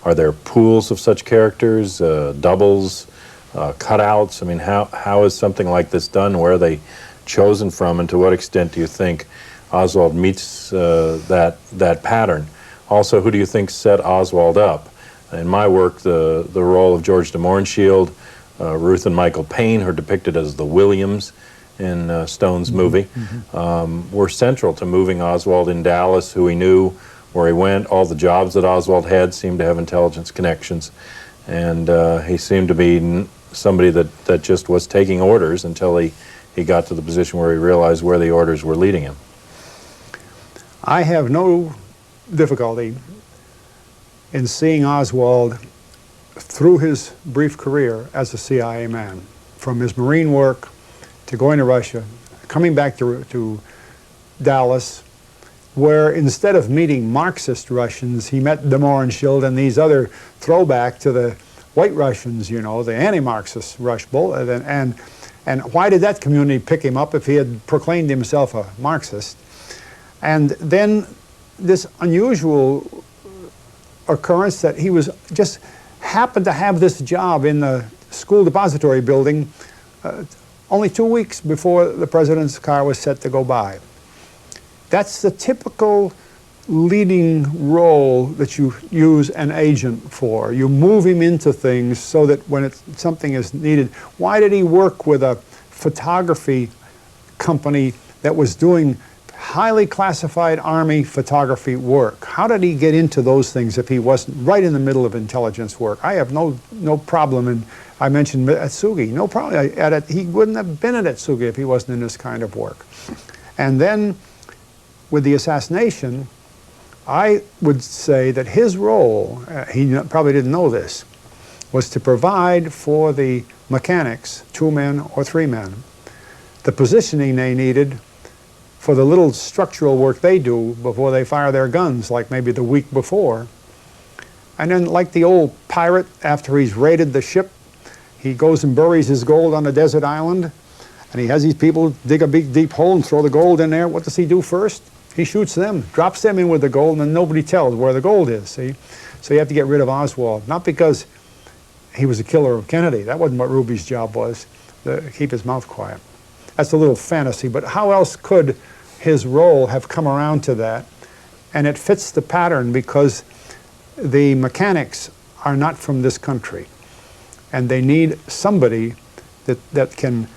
Are there pools of such characters, doubles, cutouts? I mean, how is something like this done? Where are they chosen from, and to what extent do you think Oswald meets that pattern? Also, who do you think set Oswald up? In my work, the role of George de Mohrenschildt, Ruth and Michael Payne, who are depicted as the Williams in Stone's movie, were central to moving Oswald in Dallas, who he knew, where he went. All the jobs that Oswald had seemed to have intelligence connections, and he seemed to be somebody that just was taking orders until he got to the position where he realized where the orders were leading him. I have no difficulty in seeing Oswald through his brief career as a CIA man, from his Marine work to going to Russia, coming back to Dallas, where instead of meeting Marxist Russians, he met de Mohrenschildt and these other throwback to the White Russians, you know, the anti-Marxist and why did that community pick him up if he had proclaimed himself a Marxist? And then this unusual occurrence that he was just happened to have this job in the school depository building only 2 weeks before the president's car was set to go by. That's the typical leading role that you use an agent for. You move him into things so that when something is needed. Why did he work with a photography company that was doing highly classified Army photography work? How did he get into those things if he wasn't right in the middle of intelligence work? I have no problem, and I mentioned Atsugi, no problem. He wouldn't have been at Atsugi if he wasn't in this kind of work. And then with the assassination, I would say that his role, he probably didn't know this, was to provide for the mechanics, 2 men or 3 men, the positioning they needed for the little structural work they do before they fire their guns, like maybe the week before. And then like the old pirate, after he's raided the ship, he goes and buries his gold on a desert island, and he has these people dig a big deep hole and throw the gold in there. What does he do first? He shoots them, drops them in with the gold, and then nobody tells where the gold is, see? So you have to get rid of Oswald, not because he was a killer of Kennedy. That wasn't what Ruby's job was, to keep his mouth quiet. That's a little fantasy, but how else could his role have come around to that? And it fits the pattern because the mechanics are not from this country, and they need somebody that can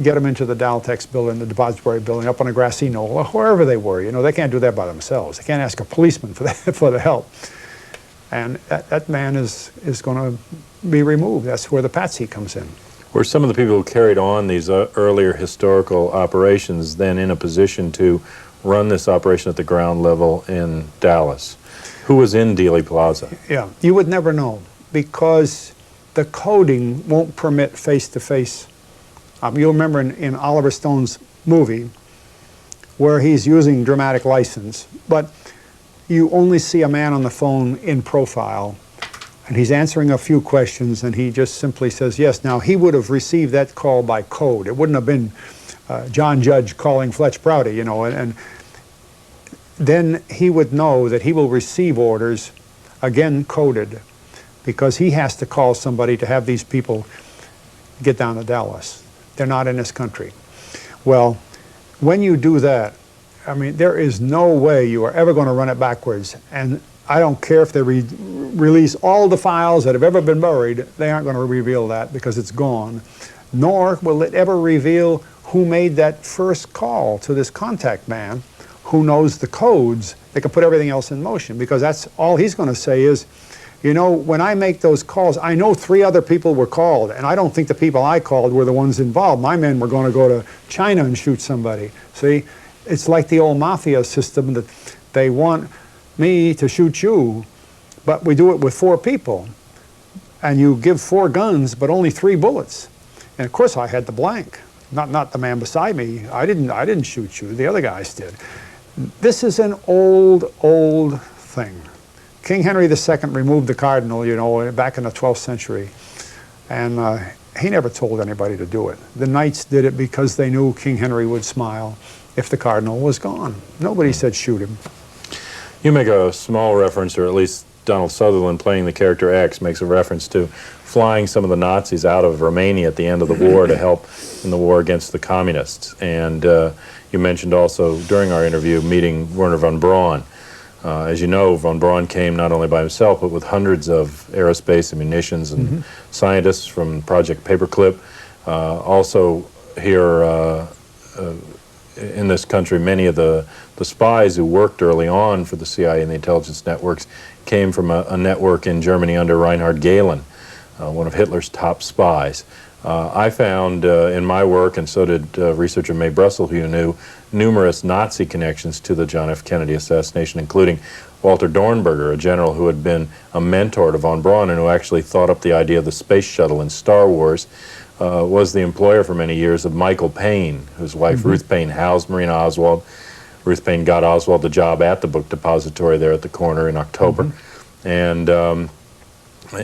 get them into the Daltex building, the depository building, up on a grassy knoll, or wherever they were. You know, they can't do that by themselves. They can't ask a policeman for the help. And that man is going to be removed. That's where the patsy comes in. Were some of the people who carried on these earlier historical operations then in a position to run this operation at the ground level in Dallas? Who was in Dealey Plaza? Yeah, you would never know because the coding won't permit face-to-face. You'll remember in Oliver Stone's movie where he's using dramatic license, but you only see a man on the phone in profile, and he's answering a few questions, and he just simply says yes. Now, he would have received that call by code. It wouldn't have been John Judge calling Fletcher Prouty, you know, and then he would know that he will receive orders, again coded, because he has to call somebody to have these people get down to Dallas. They're not in this country. Well, when you do that, I mean, there is no way you are ever going to run it backwards. And I don't care if they release all the files that have ever been buried, they aren't going to reveal that because it's gone. Nor will it ever reveal who made that first call to this contact man who knows the codes that can put everything else in motion, because that's all he's going to say is, you know, when I make those calls, I know 3 other people were called, and I don't think the people I called were the ones involved. My men were going to go to China and shoot somebody. See, it's like the old mafia system that they want me to shoot you, but we do it with 4 people. And you give 4 guns, but only 3 bullets. And of course I had the blank. Not the man beside me. I didn't shoot you, the other guys did. This is an old thing. King Henry II removed the cardinal, you know, back in the 12th century, and he never told anybody to do it. The knights did it because they knew King Henry would smile if the cardinal was gone. Nobody said shoot him. You make a small reference, or at least Donald Sutherland playing the character X makes a reference to flying some of the Nazis out of Romania at the end of the war to help in the war against the communists. And you mentioned also during our interview meeting Werner von Braun. As you know, von Braun came not only by himself, but with hundreds of aerospace and munitions and scientists from Project Paperclip. Also here in this country, many of the spies who worked early on for the CIA and the intelligence networks came from a network in Germany under Reinhard Gehlen, one of Hitler's top spies. I found in my work, and so did researcher Mae Brussel, who you knew, numerous Nazi connections to the John F. Kennedy assassination, including Walter Dornberger, a general who had been a mentor to von Braun and who actually thought up the idea of the space shuttle in Star Wars, was the employer for many years of Michael Payne, whose wife Ruth Payne housed Marina Oswald. Ruth Payne got Oswald the job at the book depository there at the corner in October. And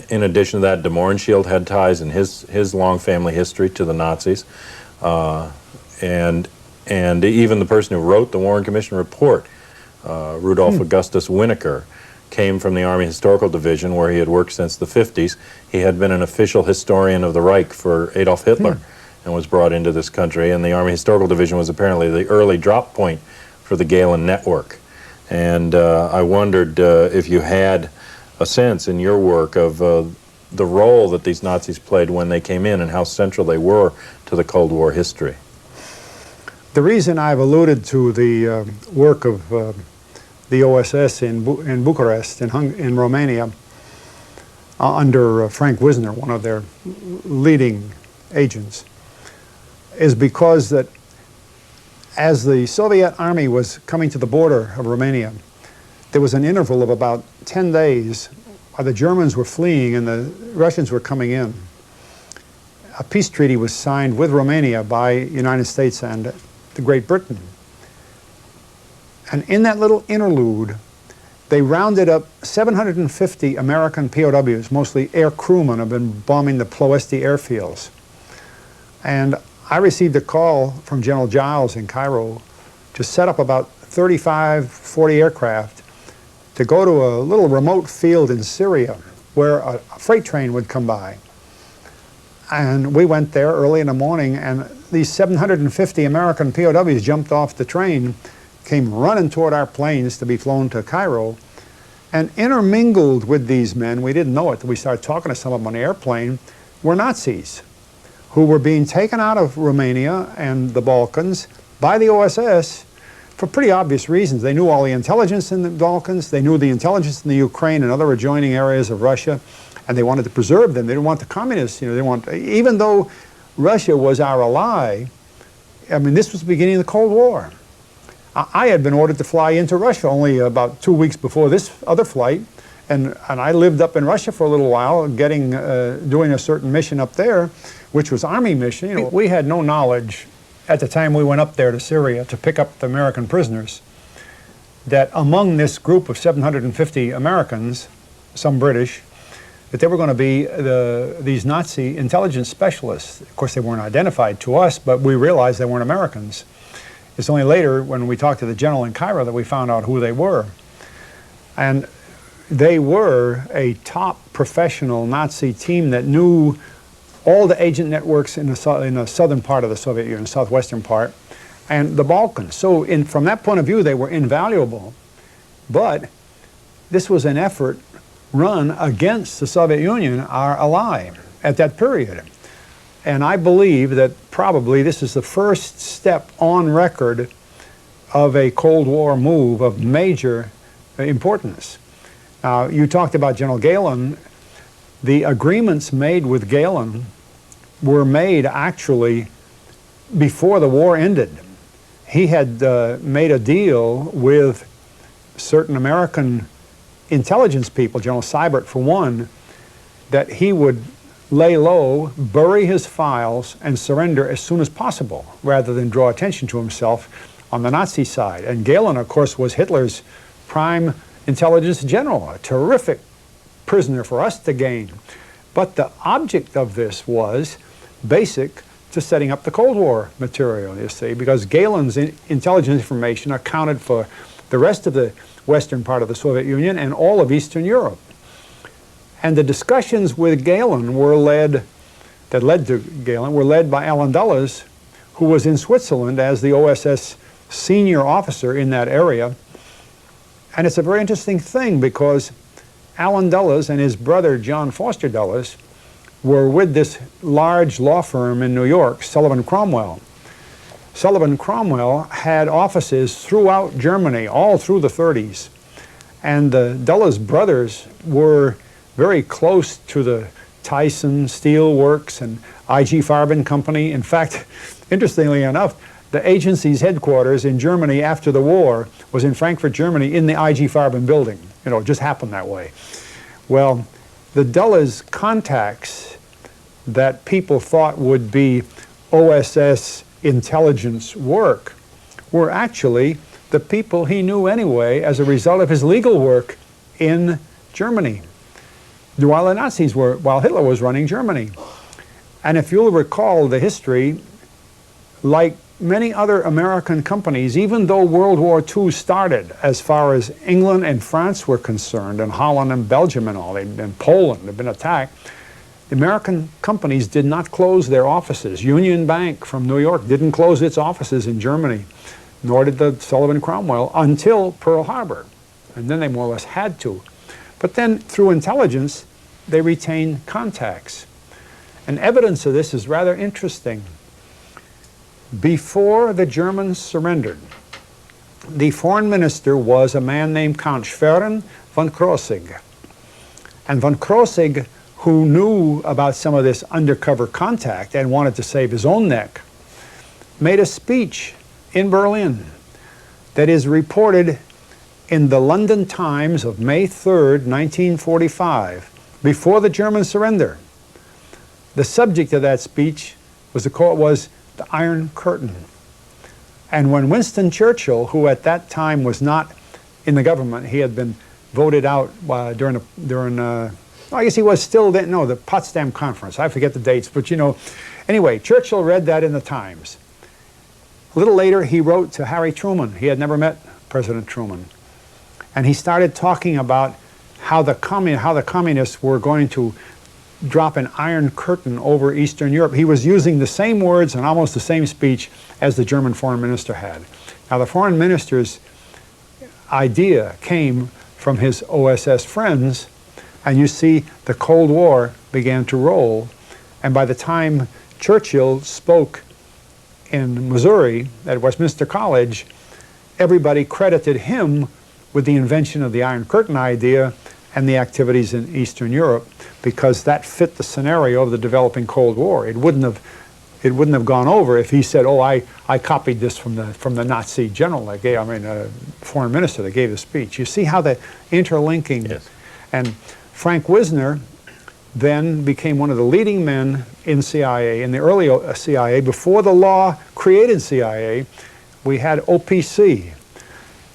in addition to that, de Mohrenschildt had ties in his long family history to the Nazis. And even the person who wrote the Warren Commission report, Rudolph Augustus Winokur, came from the Army Historical Division, where he had worked since the 50s. He had been an official historian of the Reich for Adolf Hitler and was brought into this country. And the Army Historical Division was apparently the early drop point for the Gehlen network. And I wondered if you had a sense in your work of the role that these Nazis played when they came in and how central they were to the Cold War history. The reason I've alluded to the work of the OSS in Bucharest, in Romania, under Frank Wisner, one of their leading agents, is because that as the Soviet army was coming to the border of Romania, there was an interval of about 10 days while the Germans were fleeing and the Russians were coming in. A peace treaty was signed with Romania by the United States and the Great Britain. And in that little interlude, they rounded up 750 American POWs, mostly air crewmen, have been bombing the Ploesti airfields. And I received a call from General Giles in Cairo to set up about 35, 40 aircraft to go to a little remote field in Syria where a freight train would come by. And we went there early in the morning, and these 750 American POWs jumped off the train, came running toward our planes to be flown to Cairo, and intermingled with these men, we didn't know it, we started talking to some of them on the airplane, were Nazis who were being taken out of Romania and the Balkans by the OSS for pretty obvious reasons. They knew all the intelligence in the Balkans, they knew the intelligence in the Ukraine and other adjoining areas of Russia, and they wanted to preserve them. They didn't want the communists, you know, they want, even though Russia was our ally, I mean, this was the beginning of the Cold War. I had been ordered to fly into Russia only about 2 weeks before this other flight, and I lived up in Russia for a little while, doing a certain mission up there, which was Army mission. You know, we had no knowledge at the time we went up there to Syria to pick up the American prisoners, that among this group of 750 Americans, some British, that they were going to be these Nazi intelligence specialists. Of course, they weren't identified to us, but we realized they weren't Americans. It's only later, when we talked to the general in Cairo, that we found out who they were. And they were a top professional Nazi team that knew all the agent networks in the southern part of the Soviet Union, southwestern part, and the Balkans. So from that point of view, they were invaluable. But this was an effort run against the Soviet Union, our ally, at that period. And I believe that probably this is the first step on record of a Cold War move of major importance. You talked about General Gehlen. The agreements made with Gehlen were made actually before the war ended. He had made a deal with certain American intelligence people, General Seibert for one, that he would lay low, bury his files, and surrender as soon as possible, rather than draw attention to himself on the Nazi side. And Gehlen, of course, was Hitler's prime intelligence general, a terrific prisoner for us to gain. But the object of this was basic to setting up the Cold War material, you see, because Gehlen's intelligence information accounted for the rest of the western part of the Soviet Union and all of Eastern Europe. And the discussions with Gehlen that led to Gehlen were led by Allen Dulles, who was in Switzerland as the OSS senior officer in that area. And it's a very interesting thing, because Allen Dulles and his brother John Foster Dulles were with this large law firm in New York, Sullivan Cromwell. Sullivan Cromwell had offices throughout Germany, all through the 30s. And the Dulles brothers were very close to the Tyson Steel Works and I.G. Farben Company. In fact, interestingly enough, the agency's headquarters in Germany after the war was in Frankfurt, Germany, in the I.G. Farben building. You know, it just happened that way. Well, the Dulles contacts that people thought would be OSS intelligence work were actually the people he knew anyway as a result of his legal work in Germany while Hitler was running Germany. And if you'll recall the history, like many other American companies, even though World War II started, as far as England and France were concerned, and Holland and Belgium and all, and Poland had been attacked, the American companies did not close their offices. Union Bank from New York didn't close its offices in Germany, nor did the Sullivan Cromwell, until Pearl Harbor. And then they more or less had to. But then, through intelligence, they retained contacts. And evidence of this is rather interesting. Before the Germans surrendered, the foreign minister was a man named Count Schwerin von Krosigk. And von Krosigk, who knew about some of this undercover contact and wanted to save his own neck, made a speech in Berlin that is reported in the London Times of May 3rd, 1945, before the German surrender. The subject of that speech was the Iron Curtain. And when Winston Churchill, who at that time was not in the government, he had been voted out during I guess he was still then, no, the Potsdam Conference. I forget the dates, but anyway, Churchill read that in the Times. A little later, he wrote to Harry Truman. He had never met President Truman. And he started talking about how the communists were going to drop an iron curtain over Eastern Europe. He was using the same words and almost the same speech as the German foreign minister had. Now, the foreign minister's idea came from his OSS friends, and you see the Cold War began to roll. And by the time Churchill spoke in Missouri at Westminster College, everybody credited him with the invention of the Iron Curtain idea and the activities in Eastern Europe, because that fit the scenario of the developing Cold War. It wouldn't have gone over if he said, "Oh, I copied this from the Nazi general that gave, foreign minister that gave the speech." You see how the interlinking. Yes. And Frank Wisner then became one of the leading men in CIA, in the early CIA. Before the law created CIA, we had OPC.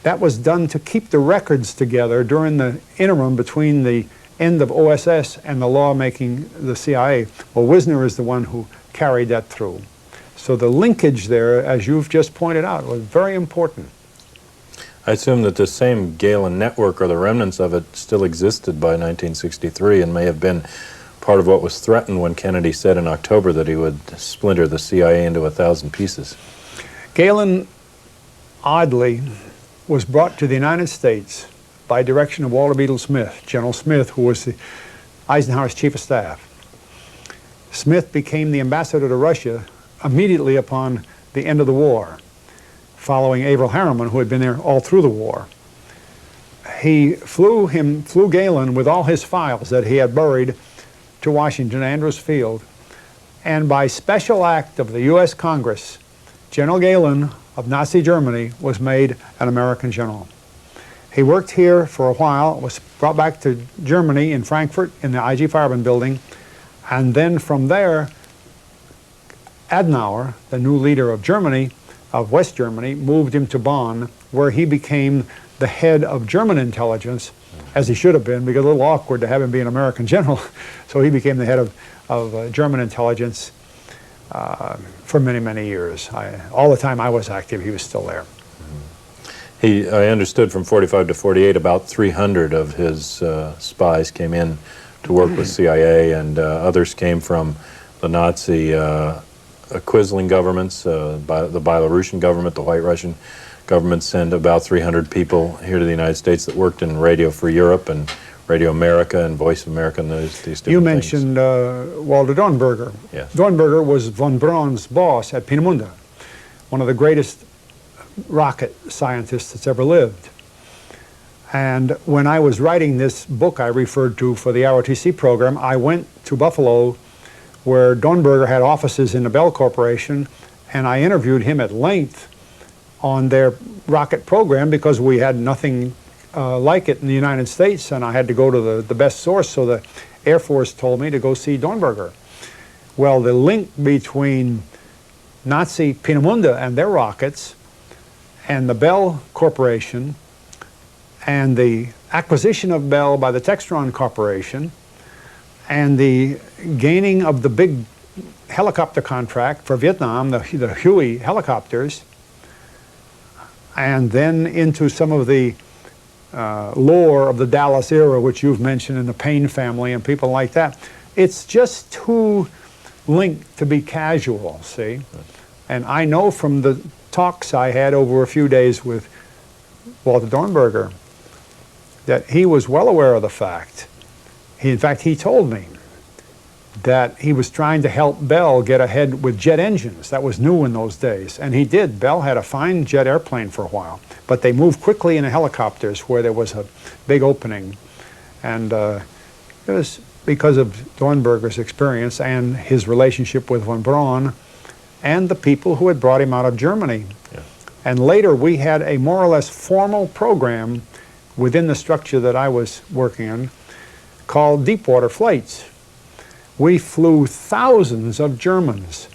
That was done to keep the records together during the interim between the end of OSS and the law making the CIA. Well, Wisner is the one who carried that through. So the linkage there, as you've just pointed out, was very important. I assume that the same Galen network, or the remnants of it, still existed by 1963 and may have been part of what was threatened when Kennedy said in October that he would splinter the CIA into 1,000 pieces. Galen, oddly, was brought to the United States by direction of Walter Beadle Smith, General Smith, who was Eisenhower's chief of staff. Smith became the ambassador to Russia immediately upon the end of the war, following Averell Harriman, who had been there all through the war. He flew Galen with all his files that he had buried to Washington, Andrews Field, and by special act of the U.S. Congress, General Galen of Nazi Germany was made an American general. He worked here for a while, was brought back to Germany in Frankfurt in the IG Farben building, and then from there, Adenauer, the new leader of Germany, of West Germany, moved him to Bonn, where he became the head of German intelligence, as he should have been, because a little awkward to have him be an American general. So he became the head of German intelligence for many, many years. All the time I was active, he was still there. I understood from 45 to 48, about 300 of his spies came in to work with CIA, and others came from the Nazi Quisling governments, the Belarusian government, the White Russian government sent about 300 people here to the United States that worked in Radio Free Europe and Radio America and Voice of America and these different You mentioned Walter Dornberger. Yes. Dornberger was von Braun's boss at Peenemünde, one of the greatest rocket scientists that's ever lived. And when I was writing this book I referred to for the ROTC program, I went to Buffalo, where Dornberger had offices in the Bell Corporation, and I interviewed him at length on their rocket program, because we had nothing like it in the United States, and I had to go to the best source, so the Air Force told me to go see Dornberger. Well, the link between Nazi Peenemünde and their rockets and the Bell Corporation and the acquisition of Bell by the Textron Corporation and the gaining of the big helicopter contract for Vietnam, the Huey helicopters, and then into some of the lore of the Dallas era, which you've mentioned, and the Payne family and people like that. It's just too linked to be casual, see? And I know from the talks I had over a few days with Walter Dornberger that he was well aware of the fact. In fact, he told me that he was trying to help Bell get ahead with jet engines. That was new in those days. And he did. Bell had a fine jet airplane for a while. But they moved quickly into helicopters where there was a big opening. And it was because of Dornberger's experience and his relationship with von Braun and the people who had brought him out of Germany. Yeah. And later we had a more or less formal program within the structure that I was working in called deepwater flights. We flew thousands of Germans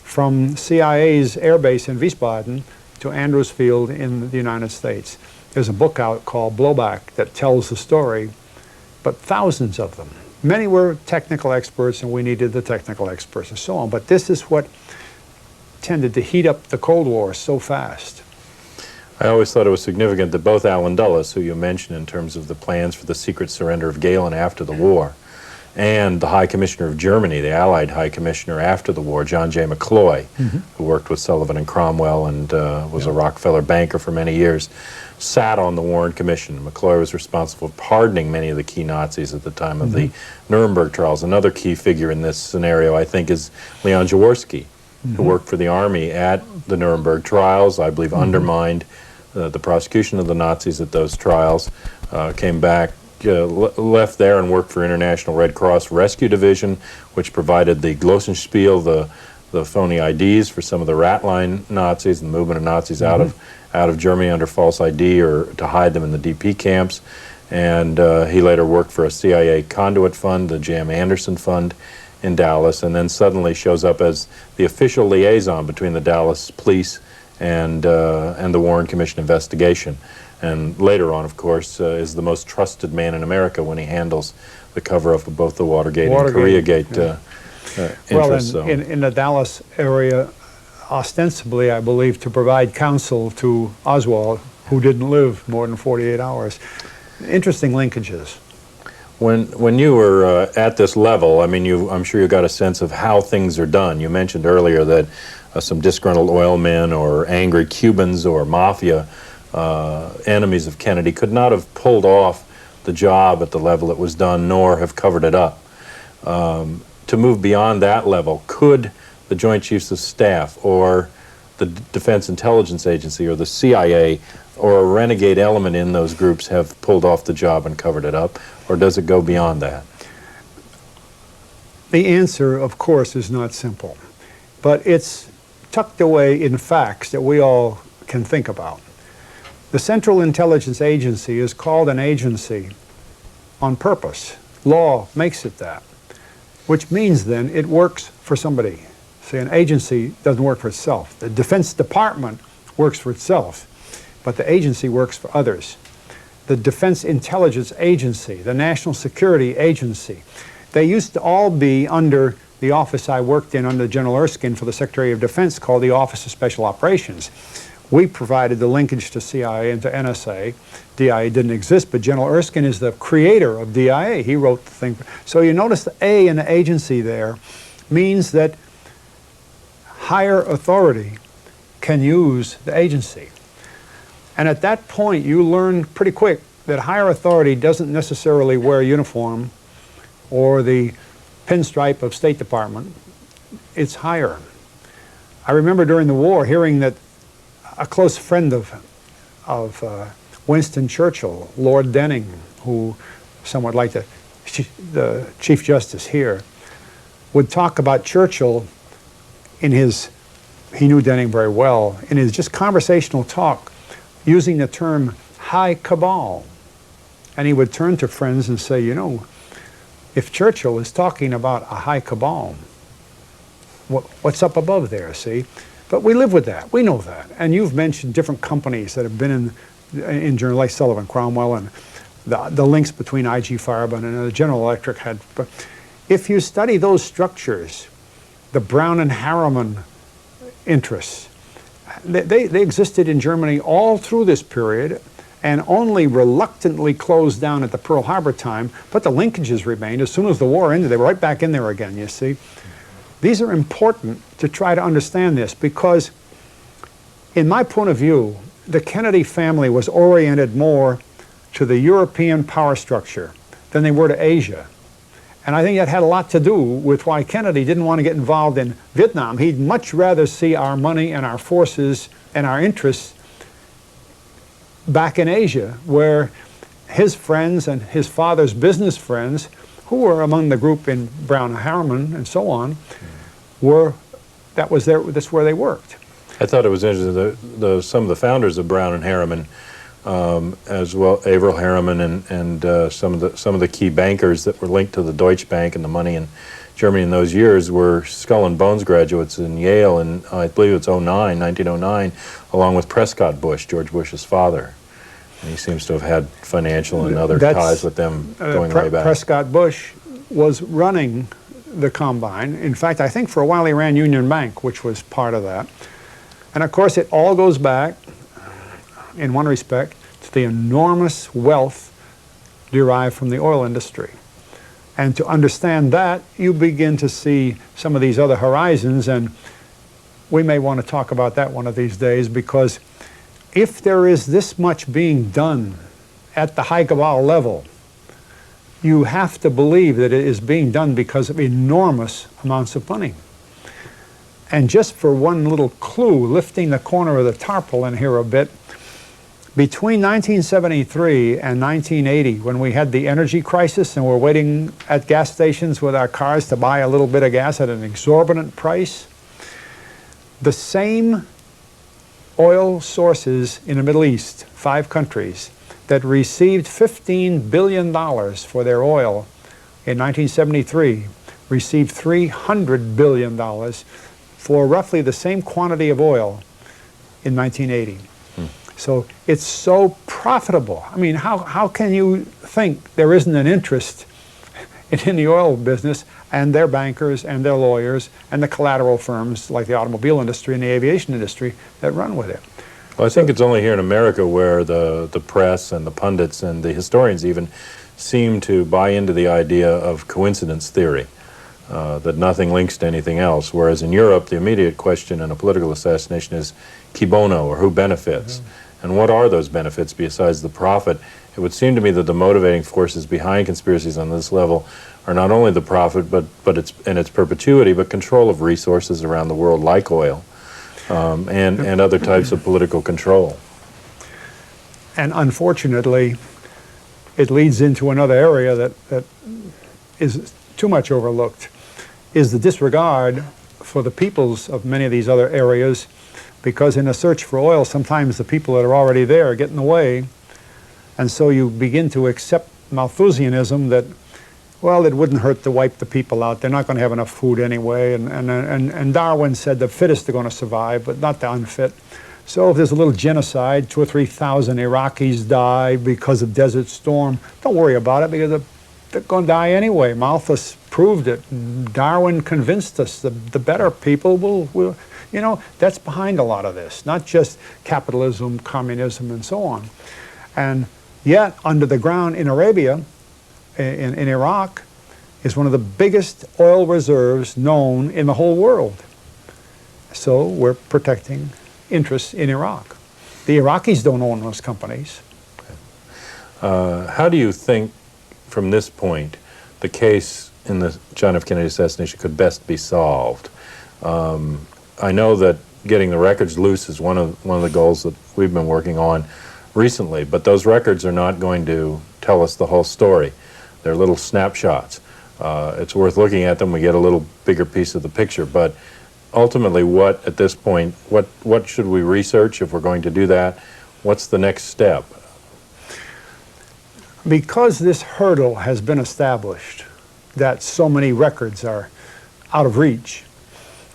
from CIA's airbase in Wiesbaden to Andrews Field in the United States. There's a book out called Blowback that tells the story, but thousands of them. Many were technical experts, and we needed the technical experts and so on, but this is what tended to heat up the Cold War so fast. I always thought it was significant that both Allen Dulles, who you mentioned in terms of the plans for the secret surrender of Galen after the war, and the High Commissioner of Germany, the Allied High Commissioner after the war, John J. McCloy, who worked with Sullivan and Cromwell and was a Rockefeller banker for many years, sat on the Warren Commission. McCloy was responsible for pardoning many of the key Nazis at the time of the Nuremberg trials. Another key figure in this scenario, I think, is Leon Jaworski, who worked for the Army at the Nuremberg trials, I believe undermined the prosecution of the Nazis at those trials, came back, left there and worked for International Red Cross Rescue Division, which provided the Glossenspiel, the phony IDs for some of the rat line Nazis and the movement of Nazis out of Germany under false ID or to hide them in the DP camps. And he later worked for a CIA conduit fund, the J.M. Anderson Fund in Dallas, and then suddenly shows up as the official liaison between the Dallas police and the Warren Commission investigation. And later on, of course, is the most trusted man in America when he handles the cover-up of both the Watergate and Koreagate interests. Well, in the Dallas area, ostensibly, I believe, to provide counsel to Oswald, who didn't live more than 48 hours. Interesting linkages. When you were at this level, I mean, I'm sure you got a sense of how things are done. You mentioned earlier that some disgruntled oil men or angry Cubans or mafia enemies of Kennedy could not have pulled off the job at the level it was done, nor have covered it up. To move beyond that level, could the Joint Chiefs of Staff or the Defense Intelligence Agency or the CIA or a renegade element in those groups have pulled off the job and covered it up, or does it go beyond that? The answer, of course, is not simple, but it's tucked away in facts that we all can think about. The Central Intelligence Agency is called an agency on purpose. Law makes it that, which means then it works for somebody. See, an agency doesn't work for itself. The Defense Department works for itself, but the agency works for others. The Defense Intelligence Agency, the National Security Agency, they used to all be under the office I worked in under General Erskine for the Secretary of Defense called the Office of Special Operations. We provided the linkage to CIA and to NSA. DIA didn't exist, but General Erskine is the creator of DIA. He wrote the thing. So you notice the A in the agency there means that higher authority can use the agency. And at that point, you learn pretty quick that higher authority doesn't necessarily wear a uniform or the pinstripe of State Department. It's higher. I remember during the war hearing that a close friend of Winston Churchill, Lord Denning, who somewhat like the Chief Justice here, would talk about Churchill in his, he knew Denning very well, in his just conversational talk, using the term high cabal. And he would turn to friends and say, you know, if Churchill is talking about a high cabal, what's up above there, see? But we live with that. We know that. And you've mentioned different companies that have been in General, like Sullivan Cromwell, and the links between I.G. Farben and General Electric had. But if you study those structures, the Brown and Harriman interests, they existed in Germany all through this period and only reluctantly closed down at the Pearl Harbor time, but the linkages remained. As soon as the war ended, they were right back in there again, you see. These are important to try to understand this because, in my point of view, the Kennedy family was oriented more to the European power structure than they were to Asia. And I think that had a lot to do with why Kennedy didn't want to get involved in Vietnam. He'd much rather see our money and our forces and our interests back in Asia, where his friends and his father's business friends, who were among the group in Brown and Harriman and so on, that's where they worked. I thought it was interesting that some of the founders of Brown and Harriman, as well, Averell Harriman and some of the key bankers that were linked to the Deutsche Bank and the money in Germany in those years were Skull and Bones graduates in Yale, and I believe it's 1909, along with Prescott Bush, George Bush's father. And he seems to have had financial and other ties with them going way back. Prescott Bush was running the Combine. In fact, I think for a while he ran Union Bank, which was part of that. And of course, it all goes back, in one respect, to the enormous wealth derived from the oil industry. And to understand that, you begin to see some of these other horizons, and we may want to talk about that one of these days, because if there is this much being done at the high cabal level, you have to believe that it is being done because of enormous amounts of money. And just for one little clue, lifting the corner of the tarpaulin here a bit, between 1973 and 1980, when we had the energy crisis and we're waiting at gas stations with our cars to buy a little bit of gas at an exorbitant price, the same oil sources in the Middle East, 5 countries, that received $15 billion for their oil in 1973, received $300 billion for roughly the same quantity of oil in 1980. So it's so profitable. I mean, how can you think there isn't an interest in the oil business and their bankers and their lawyers and the collateral firms like the automobile industry and the aviation industry that run with it? Well, I think it's only here in America where the press and the pundits and the historians even seem to buy into the idea of coincidence theory, that nothing links to anything else, whereas in Europe the immediate question in a political assassination is qui bono, or who benefits. And what are those benefits besides the profit? It would seem to me that the motivating forces behind conspiracies on this level are not only the profit, but its perpetuity, but control of resources around the world like oil, and other types of political control. And unfortunately, it leads into another area that is too much overlooked, is the disregard for the peoples of many of these other areas, because in a search for oil, sometimes the people that are already there get in the way, and so you begin to accept Malthusianism that, well, it wouldn't hurt to wipe the people out. They're not going to have enough food anyway, and Darwin said the fittest are going to survive, but not the unfit. So if there's a little genocide, 2,000 or 3,000 Iraqis die because of Desert Storm, don't worry about it, because they're going to die anyway. Malthus proved it. Darwin convinced us the better people will, you know, that's behind a lot of this, not just capitalism, communism, and so on. And yet, under the ground in Arabia, in Iraq, is one of the biggest oil reserves known in the whole world. So we're protecting interests in Iraq. The Iraqis don't own those companies. How do you think, from this point, the case in the John F. Kennedy assassination could best be solved? I know that getting the records loose is one of the goals that we've been working on recently, but those records are not going to tell us the whole story. They're little snapshots. It's worth looking at them. We get a little bigger piece of the picture, but ultimately, at this point, what should we research if we're going to do that? What's the next step? Because this hurdle has been established, that so many records are out of reach,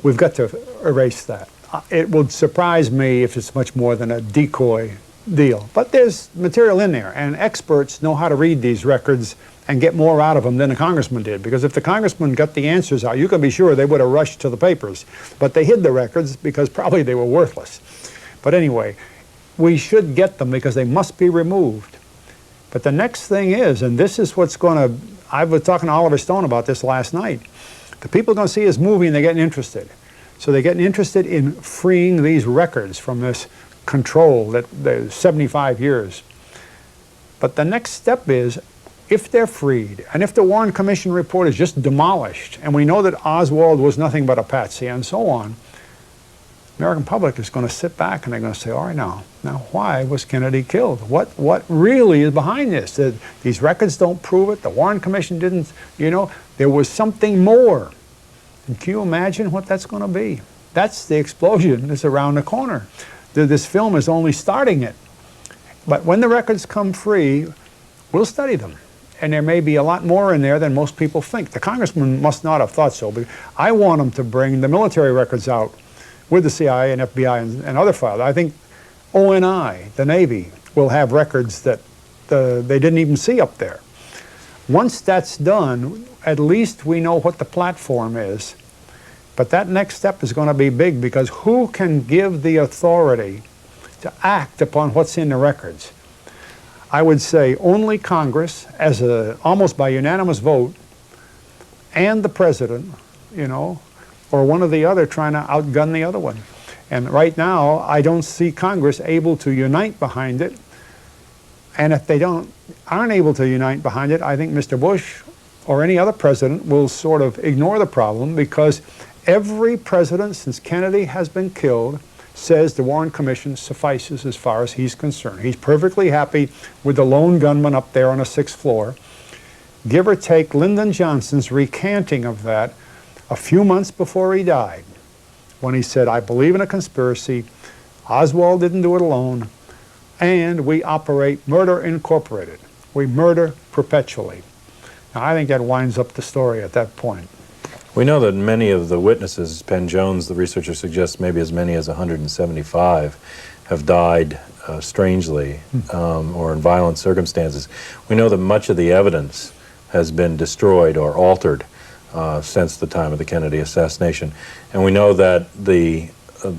we've got to erase that. it would surprise me if it's much more than a decoy deal. But there's material in there, and experts know how to read these records and get more out of them than the congressman did. Because if the congressman got the answers out, you can be sure they would have rushed to the papers. But they hid the records because probably they were worthless. But anyway, we should get them because they must be removed. But the next thing is, and this is what's going to, I was talking to Oliver Stone about this last night, the people are going to see this movie and they're getting interested. So they're getting interested in freeing these records from this control that there's 75 years. But the next step is, if they're freed, and if the Warren Commission report is just demolished, and we know that Oswald was nothing but a patsy and so on, the American public is going to sit back and they're going to say, all right, now why was Kennedy killed? What really is behind this? That these records don't prove it, the Warren Commission didn't, you know, there was something more. And can you imagine what that's going to be? That's the explosion that's around the corner. This film is only starting it. But when the records come free, we'll study them. And there may be a lot more in there than most people think. The congressman must not have thought so, but I want him to bring the military records out with the CIA and FBI and other files. I think ONI, the Navy, will have records that they didn't even see up there. Once that's done, at least we know what the platform is. But that next step is going to be big, because who can give the authority to act upon what's in the records? I would say only Congress, as almost by unanimous vote, and the president, you know, or one or the other trying to outgun the other one. And right now, I don't see Congress able to unite behind it. And if they aren't able to unite behind it, I think Mr. Bush or any other president will sort of ignore the problem, because every president since Kennedy has been killed says the Warren Commission suffices as far as he's concerned. He's perfectly happy with the lone gunman up there on the 6th floor. Give or take Lyndon Johnson's recanting of that a few months before he died, when he said, I believe in a conspiracy, Oswald didn't do it alone, and we operate Murder Incorporated. We murder perpetually. Now, I think that winds up the story at that point. We know that many of the witnesses, Penn Jones, the researcher, suggests maybe as many as 175 have died strangely or in violent circumstances. We know that much of the evidence has been destroyed or altered since the time of the Kennedy assassination. And we know that the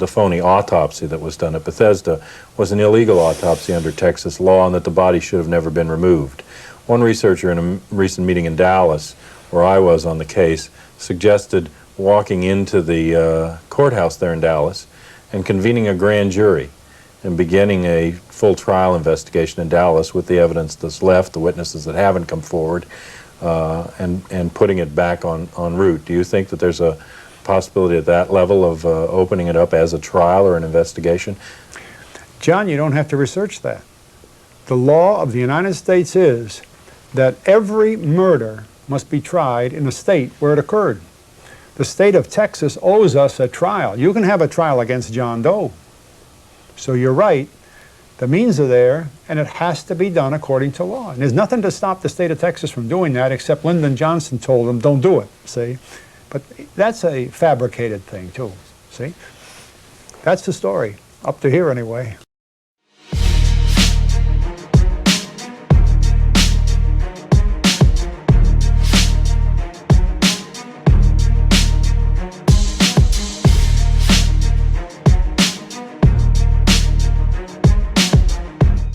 phony autopsy that was done at Bethesda was an illegal autopsy under Texas law, and that the body should have never been removed. One researcher in a recent meeting in Dallas, where I was on the case, suggested walking into the courthouse there in Dallas and convening a grand jury and beginning a full trial investigation in Dallas with the evidence that's left, the witnesses that haven't come forward, and putting it back en route. Do you think that there's a possibility at that level of opening it up as a trial or an investigation? John, you don't have to research that. The law of the United States is that every murder must be tried in the state where it occurred. The state of Texas owes us a trial. You can have a trial against John Doe. So you're right, the means are there, and it has to be done according to law. And there's nothing to stop the state of Texas from doing that, except Lyndon Johnson told them, don't do it, see? But that's a fabricated thing too, see? That's the story, up to here anyway.